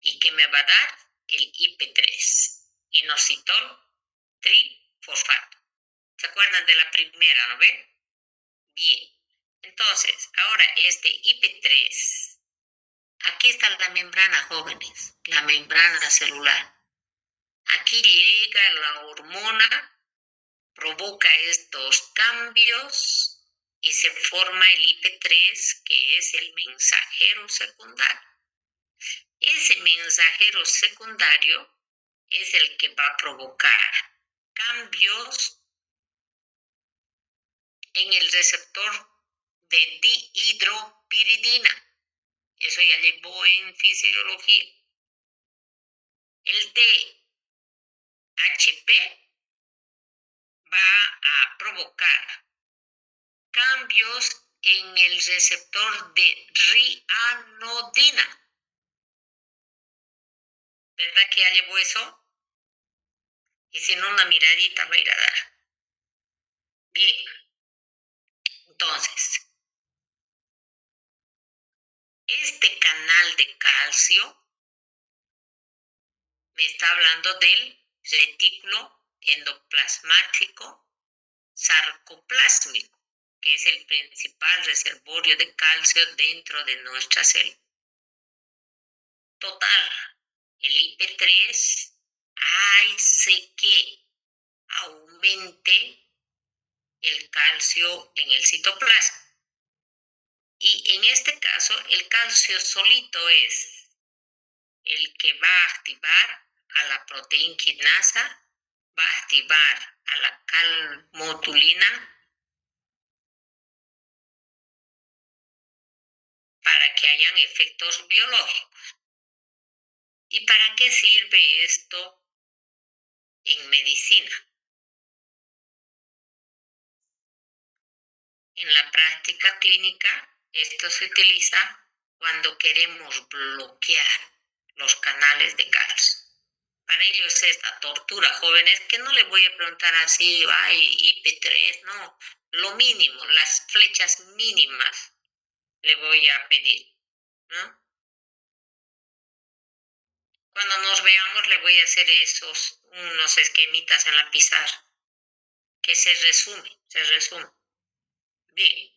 y que me va a dar el IP3, inositol trifosfato. ¿Se acuerdan de la primera, no ven? Bien. Entonces, ahora este IP3, aquí está la membrana, jóvenes, la membrana celular. Aquí llega la hormona, provoca estos cambios y se forma el IP3, que es el mensajero secundario. Ese mensajero secundario es el que va a provocar cambios en el receptor de dihidropiridina. Eso ya llevó en fisiología. El DHP va a provocar cambios en el receptor de rianodina. ¿Verdad que ya llevó eso? Y si no, una miradita va a ir a dar. Bien, entonces, este canal de calcio me está hablando del retículo endoplasmático sarcoplásmico, que es el principal reservorio de calcio dentro de nuestra célula. Total, el IP3 hace que aumente el calcio en el citoplasma. Y en este caso, el calcio solito es el que va a activar a la proteína quinasa, va a activar a la calmodulina para que hayan efectos biológicos. ¿Y para qué sirve esto en medicina? En la práctica clínica, esto se utiliza cuando queremos bloquear los canales de calcio. Para ello es esta tortura, jóvenes, que no les voy a preguntar así, ay, IP3, no, lo mínimo, las flechas mínimas le voy a pedir, ¿no? Cuando nos veamos le voy a hacer unos esquemitas en la pizarra, que se resume. Bien,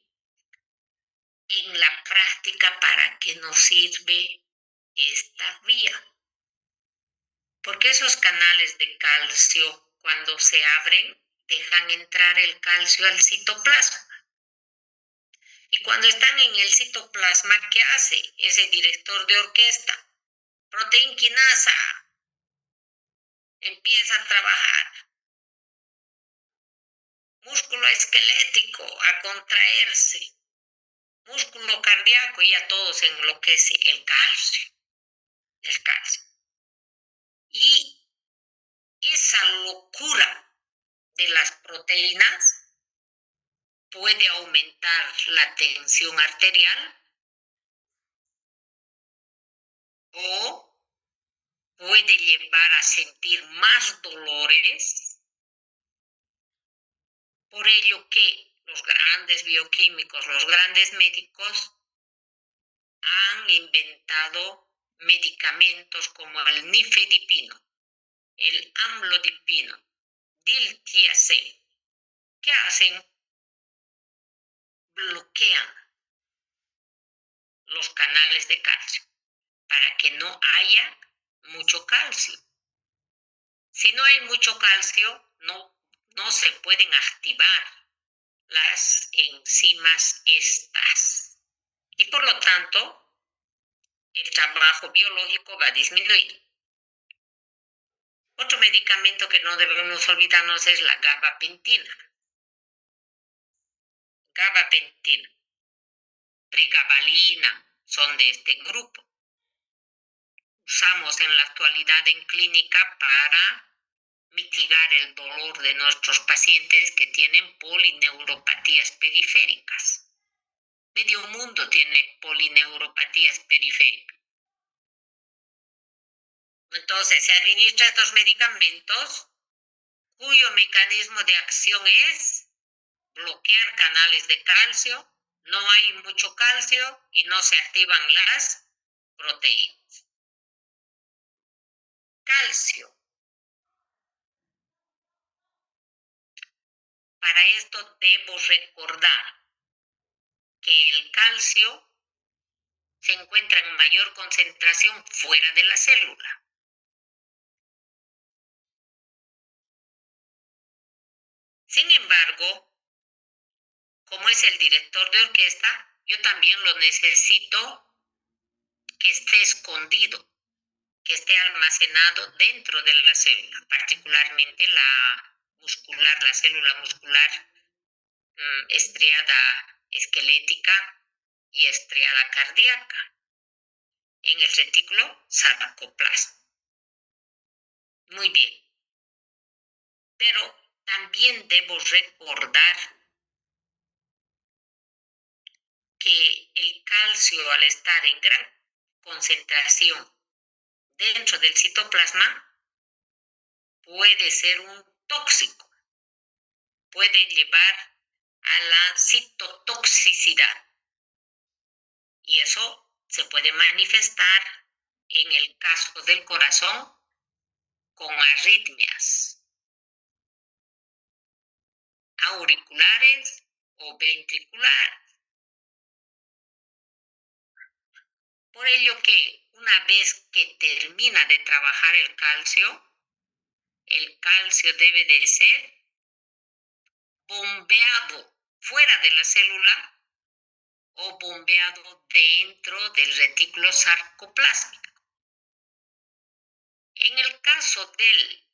en la práctica, ¿para qué nos sirve esta vía? Porque esos canales de calcio, cuando se abren, dejan entrar el calcio al citoplasma. Y cuando están en el citoplasma, ¿qué hace ese director de orquesta? Proteína quinasa empieza a trabajar. Músculo esquelético a contraerse. Músculo cardíaco, y a todos se enloquece el calcio. Y esa locura de las proteínas puede aumentar la tensión arterial o puede llevar a sentir más dolores. Por ello que los grandes bioquímicos, los grandes médicos han inventado medicamentos como el nifedipino, el amlodipino, diltiazem. ¿Qué hacen? Bloquean los canales de calcio para que no haya mucho calcio. Si no hay mucho calcio, no se pueden activar las enzimas estas. Y por lo tanto, el trabajo biológico va a disminuir. Otro medicamento que no debemos olvidarnos es la gabapentina. Pregabalina son de este grupo. Usamos en la actualidad en clínica para mitigar el dolor de nuestros pacientes que tienen polineuropatías periféricas. Medio mundo tiene polineuropatías periféricas. Entonces, se administra estos medicamentos cuyo mecanismo de acción es bloquear canales de calcio. No hay mucho calcio y no se activan las proteínas. Calcio. Para esto debo recordar que el calcio se encuentra en mayor concentración fuera de la célula. Sin embargo, como es el director de orquesta, yo también lo necesito que esté escondido, que esté almacenado dentro de la célula, particularmente la célula muscular estriada esquelética y estriada cardíaca, en el retículo sarcoplasma. Muy bien. Pero también debo recordar que el calcio, al estar en gran concentración dentro del citoplasma, puede ser un tóxico, puede llevar a la citotoxicidad. Y eso se puede manifestar en el caso del corazón con arritmias auriculares o ventriculares. Por ello que una vez que termina de trabajar el calcio debe de ser bombeado fuera de la célula o bombeado dentro del retículo sarcoplásmico. En el caso del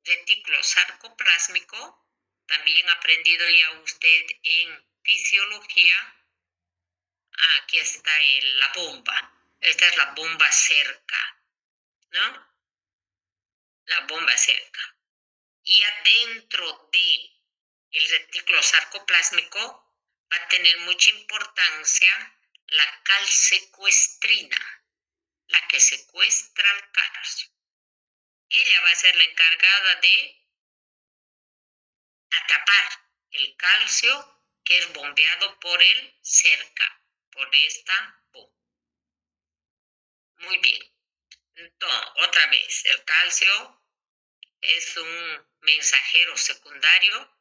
retículo sarcoplásmico, también ha aprendido ya usted en fisiología, aquí está la bomba. Esta es la bomba cerca, ¿no? La bomba cerca. Y adentro del retículo sarcoplásmico va a tener mucha importancia la calsecuestrina, la que secuestra el calcio. Ella va a ser la encargada de atrapar el calcio que es bombeado por el cerca, por esta bomba. Muy bien. Entonces, otra vez, el calcio es un mensajero secundario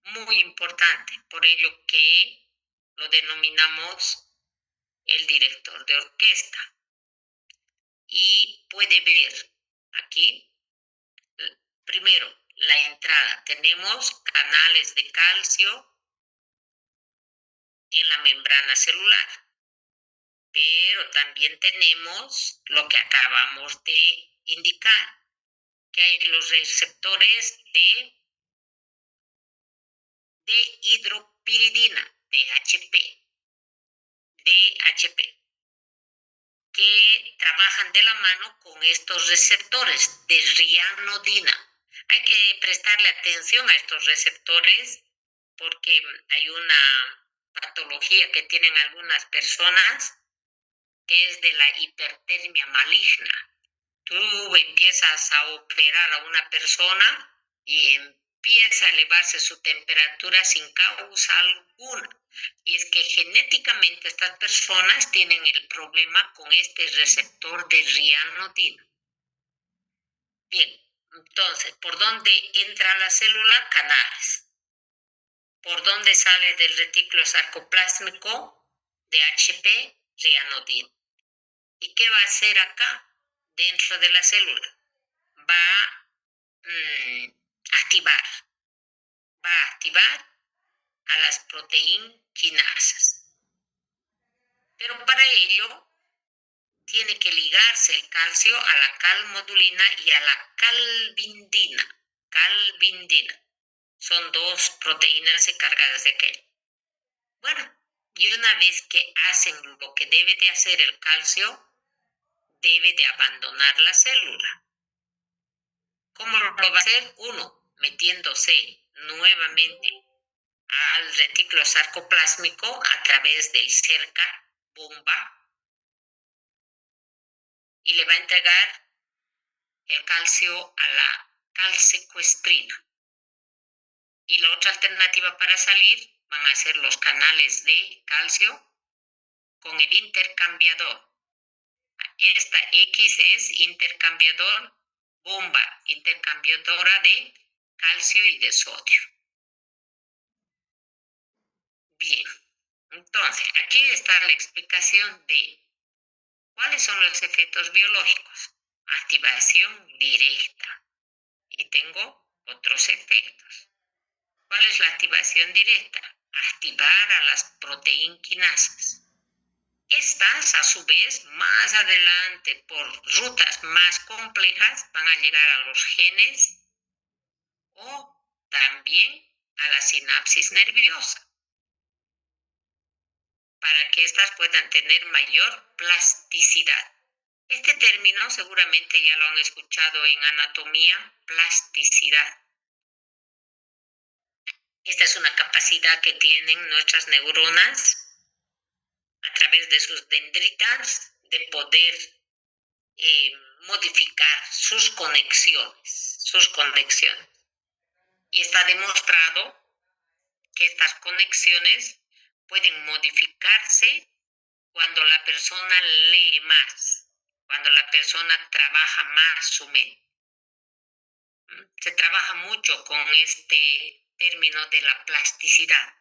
muy importante, por ello que lo denominamos el director de orquesta. Y puede ver aquí, primero, la entrada. Tenemos canales de calcio en la membrana celular, pero también tenemos lo que acabamos de indicar, que hay los receptores de hidropiridina, DHP, que trabajan de la mano con estos receptores de rianodina. Hay que prestarle atención a estos receptores porque hay una patología que tienen algunas personas que es de la hipertermia maligna. Tú empiezas a operar a una persona y empieza a elevarse su temperatura sin causa alguna. Y es que genéticamente estas personas tienen el problema con este receptor de rianodina. Bien, entonces, ¿por dónde entra la célula? Canales. ¿Por dónde sale del retículo sarcoplásmico? DHP, rianodina. ¿Y qué va a hacer acá, dentro de la célula? Va a activar a las proteínquinasas. Pero para ello tiene que ligarse el calcio a la calmodulina y a la calvindina. Son dos proteínas encargadas de aquello. Bueno, y una vez que hacen lo que debe de hacer el calcio, debe de abandonar la célula. ¿Cómo lo va a hacer? Uno, metiéndose nuevamente al retículo sarcoplásmico a través del cerca bomba y le va a entregar el calcio a la calsecuestrina. Y la otra alternativa para salir van a ser los canales de calcio con el intercambiador. Esta X es intercambiador bomba, intercambiadora de calcio y de sodio. Bien, entonces aquí está la explicación de cuáles son los efectos biológicos. Activación directa. Y tengo otros efectos. ¿Cuál es la activación directa? Activar a las proteínquinasas. Estas, a su vez, más adelante, por rutas más complejas, van a llegar a los genes o también a la sinapsis nerviosa, para que éstas puedan tener mayor plasticidad. Este término seguramente ya lo han escuchado en anatomía, plasticidad. Esta es una capacidad que tienen nuestras neuronas a través de sus dendritas de poder modificar sus conexiones. Y está demostrado que estas conexiones pueden modificarse cuando la persona lee más, cuando la persona trabaja más su mente. Se trabaja mucho con este término de la plasticidad,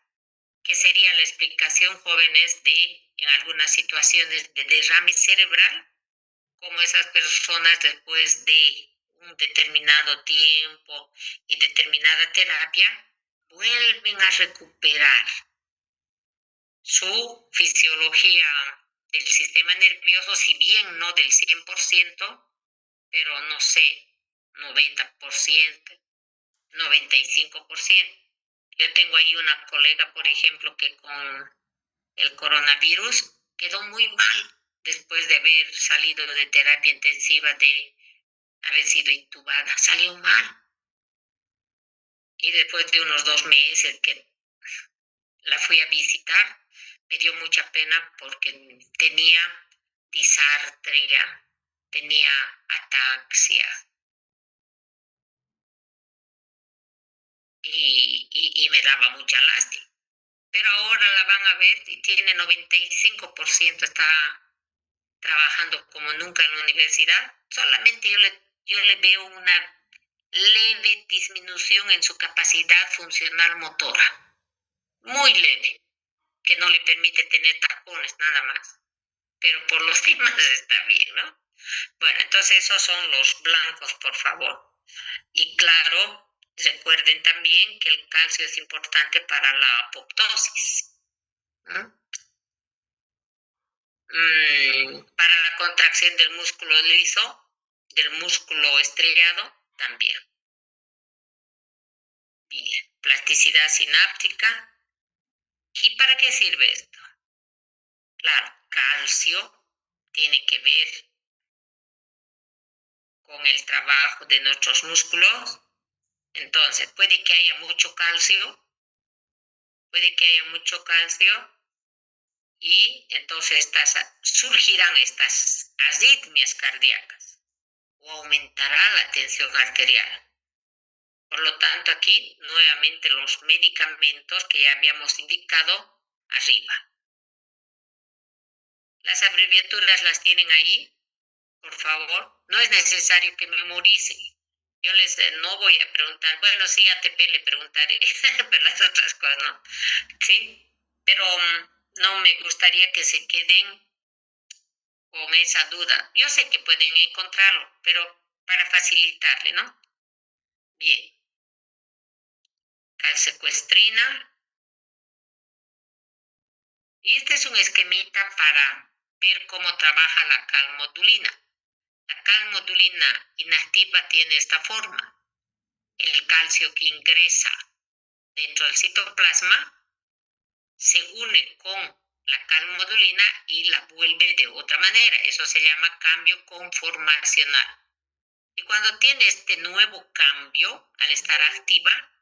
que sería la explicación, jóvenes, de en algunas situaciones de derrame cerebral, como esas personas después de un determinado tiempo y determinada terapia vuelven a recuperar su fisiología del sistema nervioso, si bien no del 100%, pero no sé, 90%, 95%. Yo tengo ahí una colega, por ejemplo, que con el coronavirus quedó muy mal después de haber salido de terapia intensiva, de haber sido intubada. Salió mal. Y después de unos 2 meses que la fui a visitar, Me dio mucha pena porque tenía disartria, tenía ataxia y me daba mucha lástima. Pero ahora la van a ver y tiene 95%, está trabajando como nunca en la universidad. Solamente yo le veo una leve disminución en su capacidad funcional motora, muy leve, que no le permite tener tacones nada más. Pero por los demás está bien, ¿no? Bueno, entonces esos son los blancos, por favor. Y claro, recuerden también que el calcio es importante para la apoptosis. Para la contracción del músculo liso, del músculo estrellado, también. Bien, plasticidad sináptica. ¿Y para qué sirve esto? Claro, calcio tiene que ver con el trabajo de nuestros músculos. Entonces, puede que haya mucho calcio y entonces surgirán estas arritmias cardíacas o aumentará la tensión arterial. Por lo tanto, aquí nuevamente los medicamentos que ya habíamos indicado arriba. Las abreviaturas las tienen ahí, por favor. No es necesario que memoricen. Yo no voy a preguntar, bueno, sí, ATP le preguntaré, pero las otras cosas no. ¿Sí? Pero no me gustaría que se queden con esa duda. Yo sé que pueden encontrarlo, pero para facilitarle, ¿no? Bien. Calsecuestrina. Y este es un esquemita para ver cómo trabaja la calmodulina. La calmodulina inactiva tiene esta forma. El calcio que ingresa dentro del citoplasma se une con la calmodulina y la vuelve de otra manera. Eso se llama cambio conformacional. Y cuando tiene este nuevo cambio, al estar activa,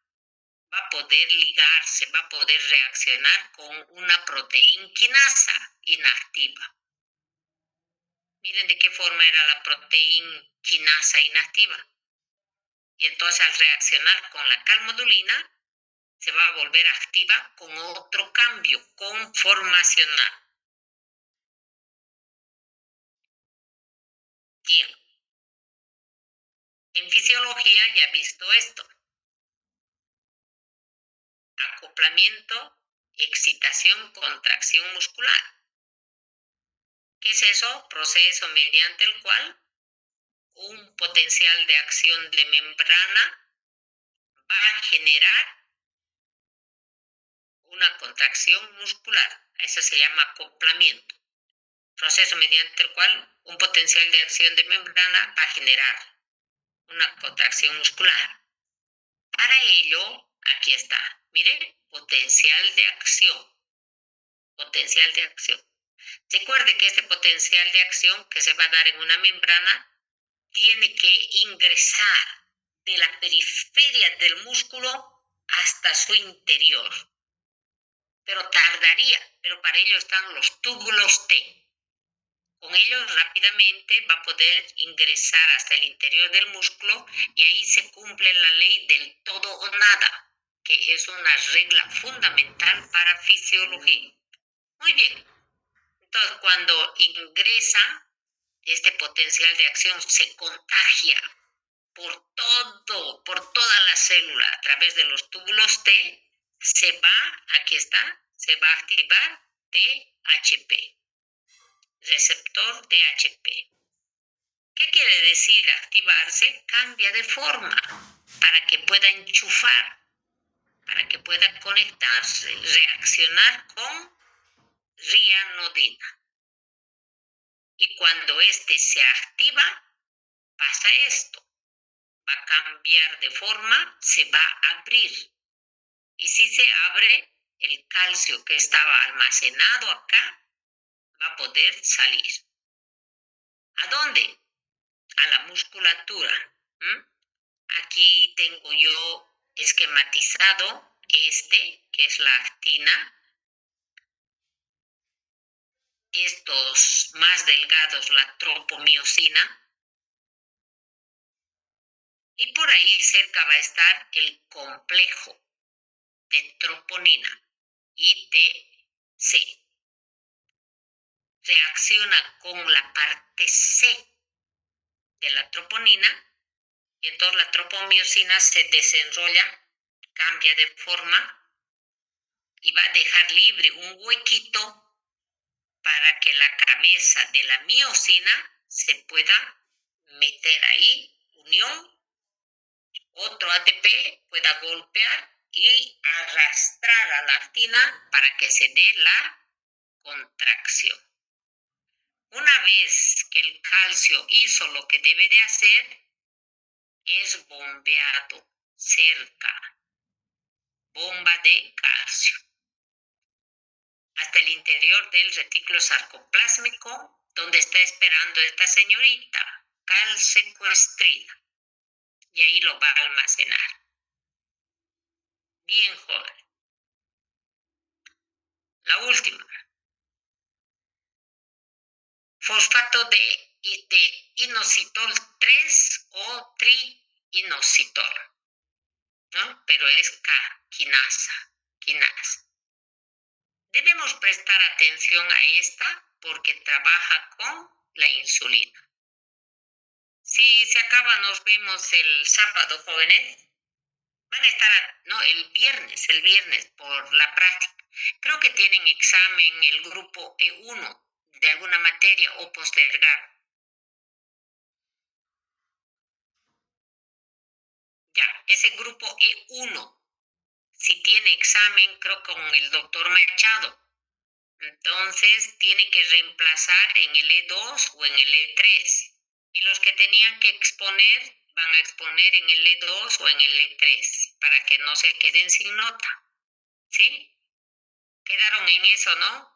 va a poder ligarse, va a poder reaccionar con una proteína quinasa inactiva. Miren de qué forma era la proteína quinasa inactiva. Y entonces al reaccionar con la calmodulina, se va a volver activa con otro cambio conformacional. Bien. En fisiología ya he visto esto. Acoplamiento, excitación, contracción muscular. ¿Qué es eso? Proceso mediante el cual un potencial de acción de membrana va a generar una contracción muscular. Eso se llama acoplamiento. Proceso mediante el cual un potencial de acción de membrana va a generar una contracción muscular. Para ello, aquí está, mire, potencial de acción. Potencial de acción. Recuerde que este potencial de acción que se va a dar en una membrana tiene que ingresar de la periferia del músculo hasta su interior. Pero tardaría, pero para ello están los túbulos T. Con ellos rápidamente va a poder ingresar hasta el interior del músculo y ahí se cumple la ley del todo o nada, que es una regla fundamental para fisiología. Muy bien. Entonces, cuando ingresa, este potencial de acción se contagia por toda la célula a través de los túbulos T, aquí está, se va a activar THP, receptor THP. ¿Qué quiere decir activarse? Cambia de forma para que pueda enchufar, para que pueda conectarse, reaccionar con rianodina. Y cuando este se activa, pasa esto. Va a cambiar de forma, se va a abrir. Y si se abre, el calcio que estaba almacenado acá va a poder salir. ¿A dónde? A la musculatura. Aquí tengo yo esquematizado que es la actina. estos más delgados, la tropomiosina, y por ahí cerca va a estar el complejo de troponina, ITC. Reacciona con la parte C de la troponina y entonces la tropomiosina se desenrolla, cambia de forma y va a dejar libre un huequito para que la cabeza de la miosina se pueda meter ahí, unión, otro ATP pueda golpear y arrastrar a la actina para que se dé la contracción. Una vez que el calcio hizo lo que debe de hacer, es bombeado cerca, bomba de calcio, hasta el interior del retículo sarcoplásmico, donde está esperando esta señorita, calsecuestrina, y ahí lo va a almacenar. Bien, joven. La última. Fosfato de inositol 3 o triinositol, ¿no? Pero es quinasa. Debemos prestar atención a esta porque trabaja con la insulina. Si se acaba, nos vemos el sábado, jóvenes. Van a estar, no, el viernes por la práctica. Creo que tienen examen el grupo E1 de alguna materia o postergar. Ya, ese grupo E1, si tiene examen, creo con el doctor Machado, entonces tiene que reemplazar en el E2 o en el E3. Y los que tenían que exponer, van a exponer en el E2 o en el E3, para que no se queden sin nota. ¿Sí? Quedaron en eso, ¿no?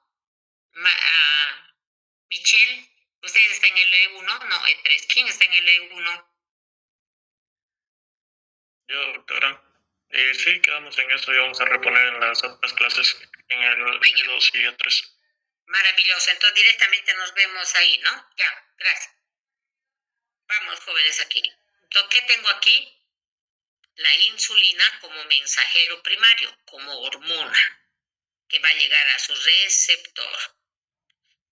Michelle, ¿usted está en el E1? No, E3. ¿Quién está en el E1? Yo, doctora. Sí, quedamos en eso y vamos a reponer en las otras clases en el E2 y E3. Maravilloso, entonces directamente nos vemos ahí, ¿no? Ya, gracias. Vamos, jóvenes, aquí. ¿Qué tengo aquí? La insulina como mensajero primario, como hormona, que va a llegar a su receptor.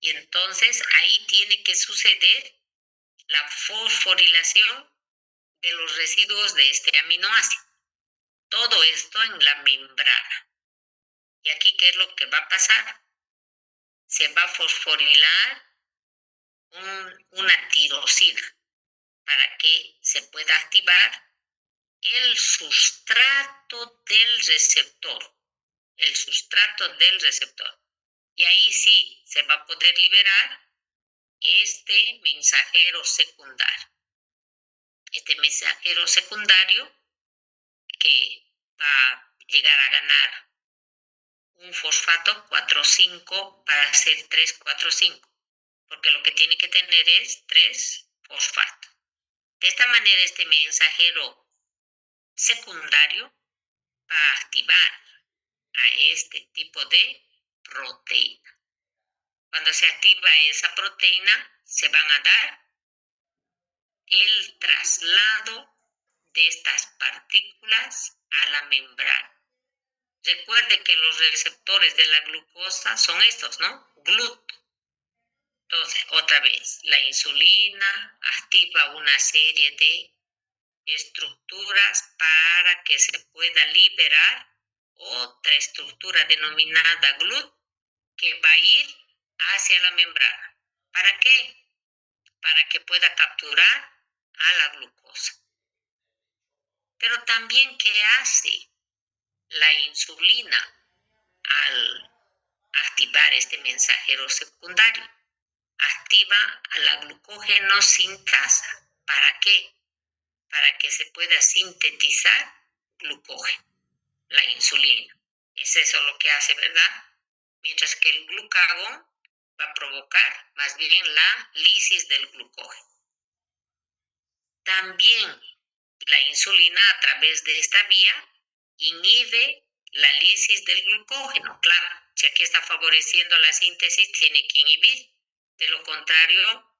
Y entonces ahí tiene que suceder la fosforilación de los residuos de este aminoácido. Todo esto en la membrana. ¿Y aquí qué es lo que va a pasar? Se va a fosforilar una tirosina para que se pueda activar el sustrato del receptor. Y ahí sí se va a poder liberar este mensajero secundario. Este mensajero secundario que va a llegar a ganar un fosfato 4,5 para hacer 3,4,5, porque lo que tiene que tener es 3 fosfatos. De esta manera, este mensajero secundario va a activar a este tipo de proteína. Cuando se activa esa proteína, se van a dar el traslado de estas partículas a la membrana. Recuerde que los receptores de la glucosa son estos, ¿no? GLUT. Entonces, otra vez, la insulina activa una serie de estructuras para que se pueda liberar otra estructura denominada GLUT que va a ir hacia la membrana. ¿Para qué? Para que pueda capturar a la glucosa. Pero también, ¿qué hace la insulina al activar este mensajero secundario? Activa a la glucógeno sintasa. ¿Para qué? Para que se pueda sintetizar glucógeno, la insulina. Es eso lo que hace, ¿verdad? Mientras que el glucagón va a provocar más bien la lisis del glucógeno. También la insulina a través de esta vía inhibe la lisis del glucógeno. Claro, ya que está favoreciendo la síntesis, tiene que inhibir. De lo contrario,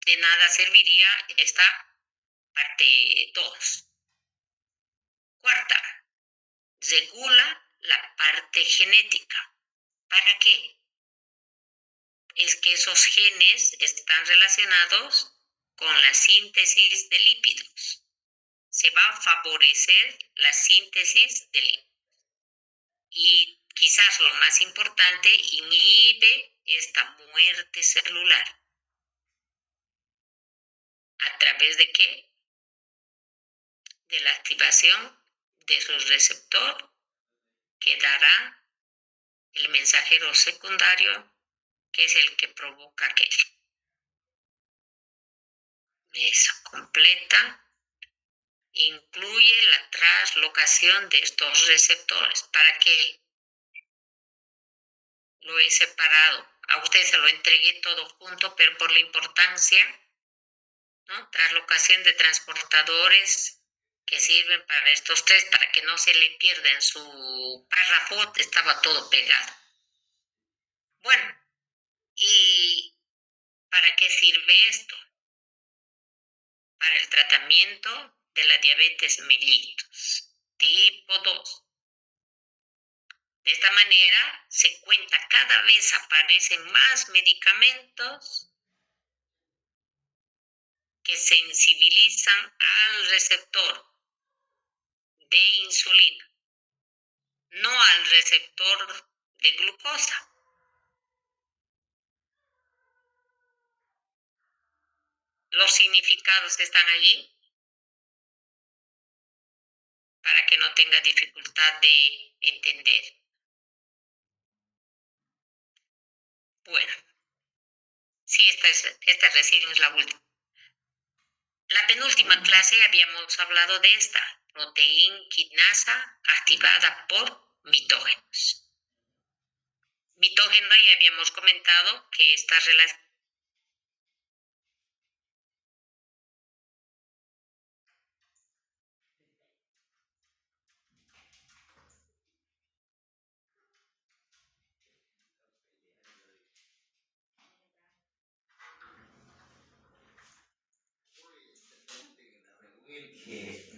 de nada serviría esta parte 2. Cuarta, regula la parte genética. ¿Para qué? Es que esos genes están relacionados con la síntesis de lípidos. Se va a favorecer la síntesis de lípidos. Y quizás lo más importante, inhibe esta muerte celular. ¿A través de qué? De la activación de su receptor que dará el mensajero secundario, que es el que provoca aquello. Eso completa. Incluye la traslocación de estos receptores. ¿Para qué? Lo he separado. A usted se lo entregué todo junto, pero por la importancia, ¿no? Traslocación de transportadores que sirven para estos tres, para que no se le pierda en su párrafo, estaba todo pegado. Bueno, ¿y para qué sirve esto? Para el tratamiento de la diabetes mellitus tipo 2. De esta manera se cuenta, cada vez aparecen más medicamentos que sensibilizan al receptor de insulina, no al receptor de glucosa. Los significados están allí para que no tenga dificultad de entender. Bueno, sí, esta recién es la última. La penúltima clase habíamos hablado de esta, proteína quinasa activada por mitógenos. Mitógeno, ya habíamos comentado que está relacionado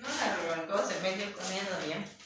No la arrancó, se metió comiendo bien.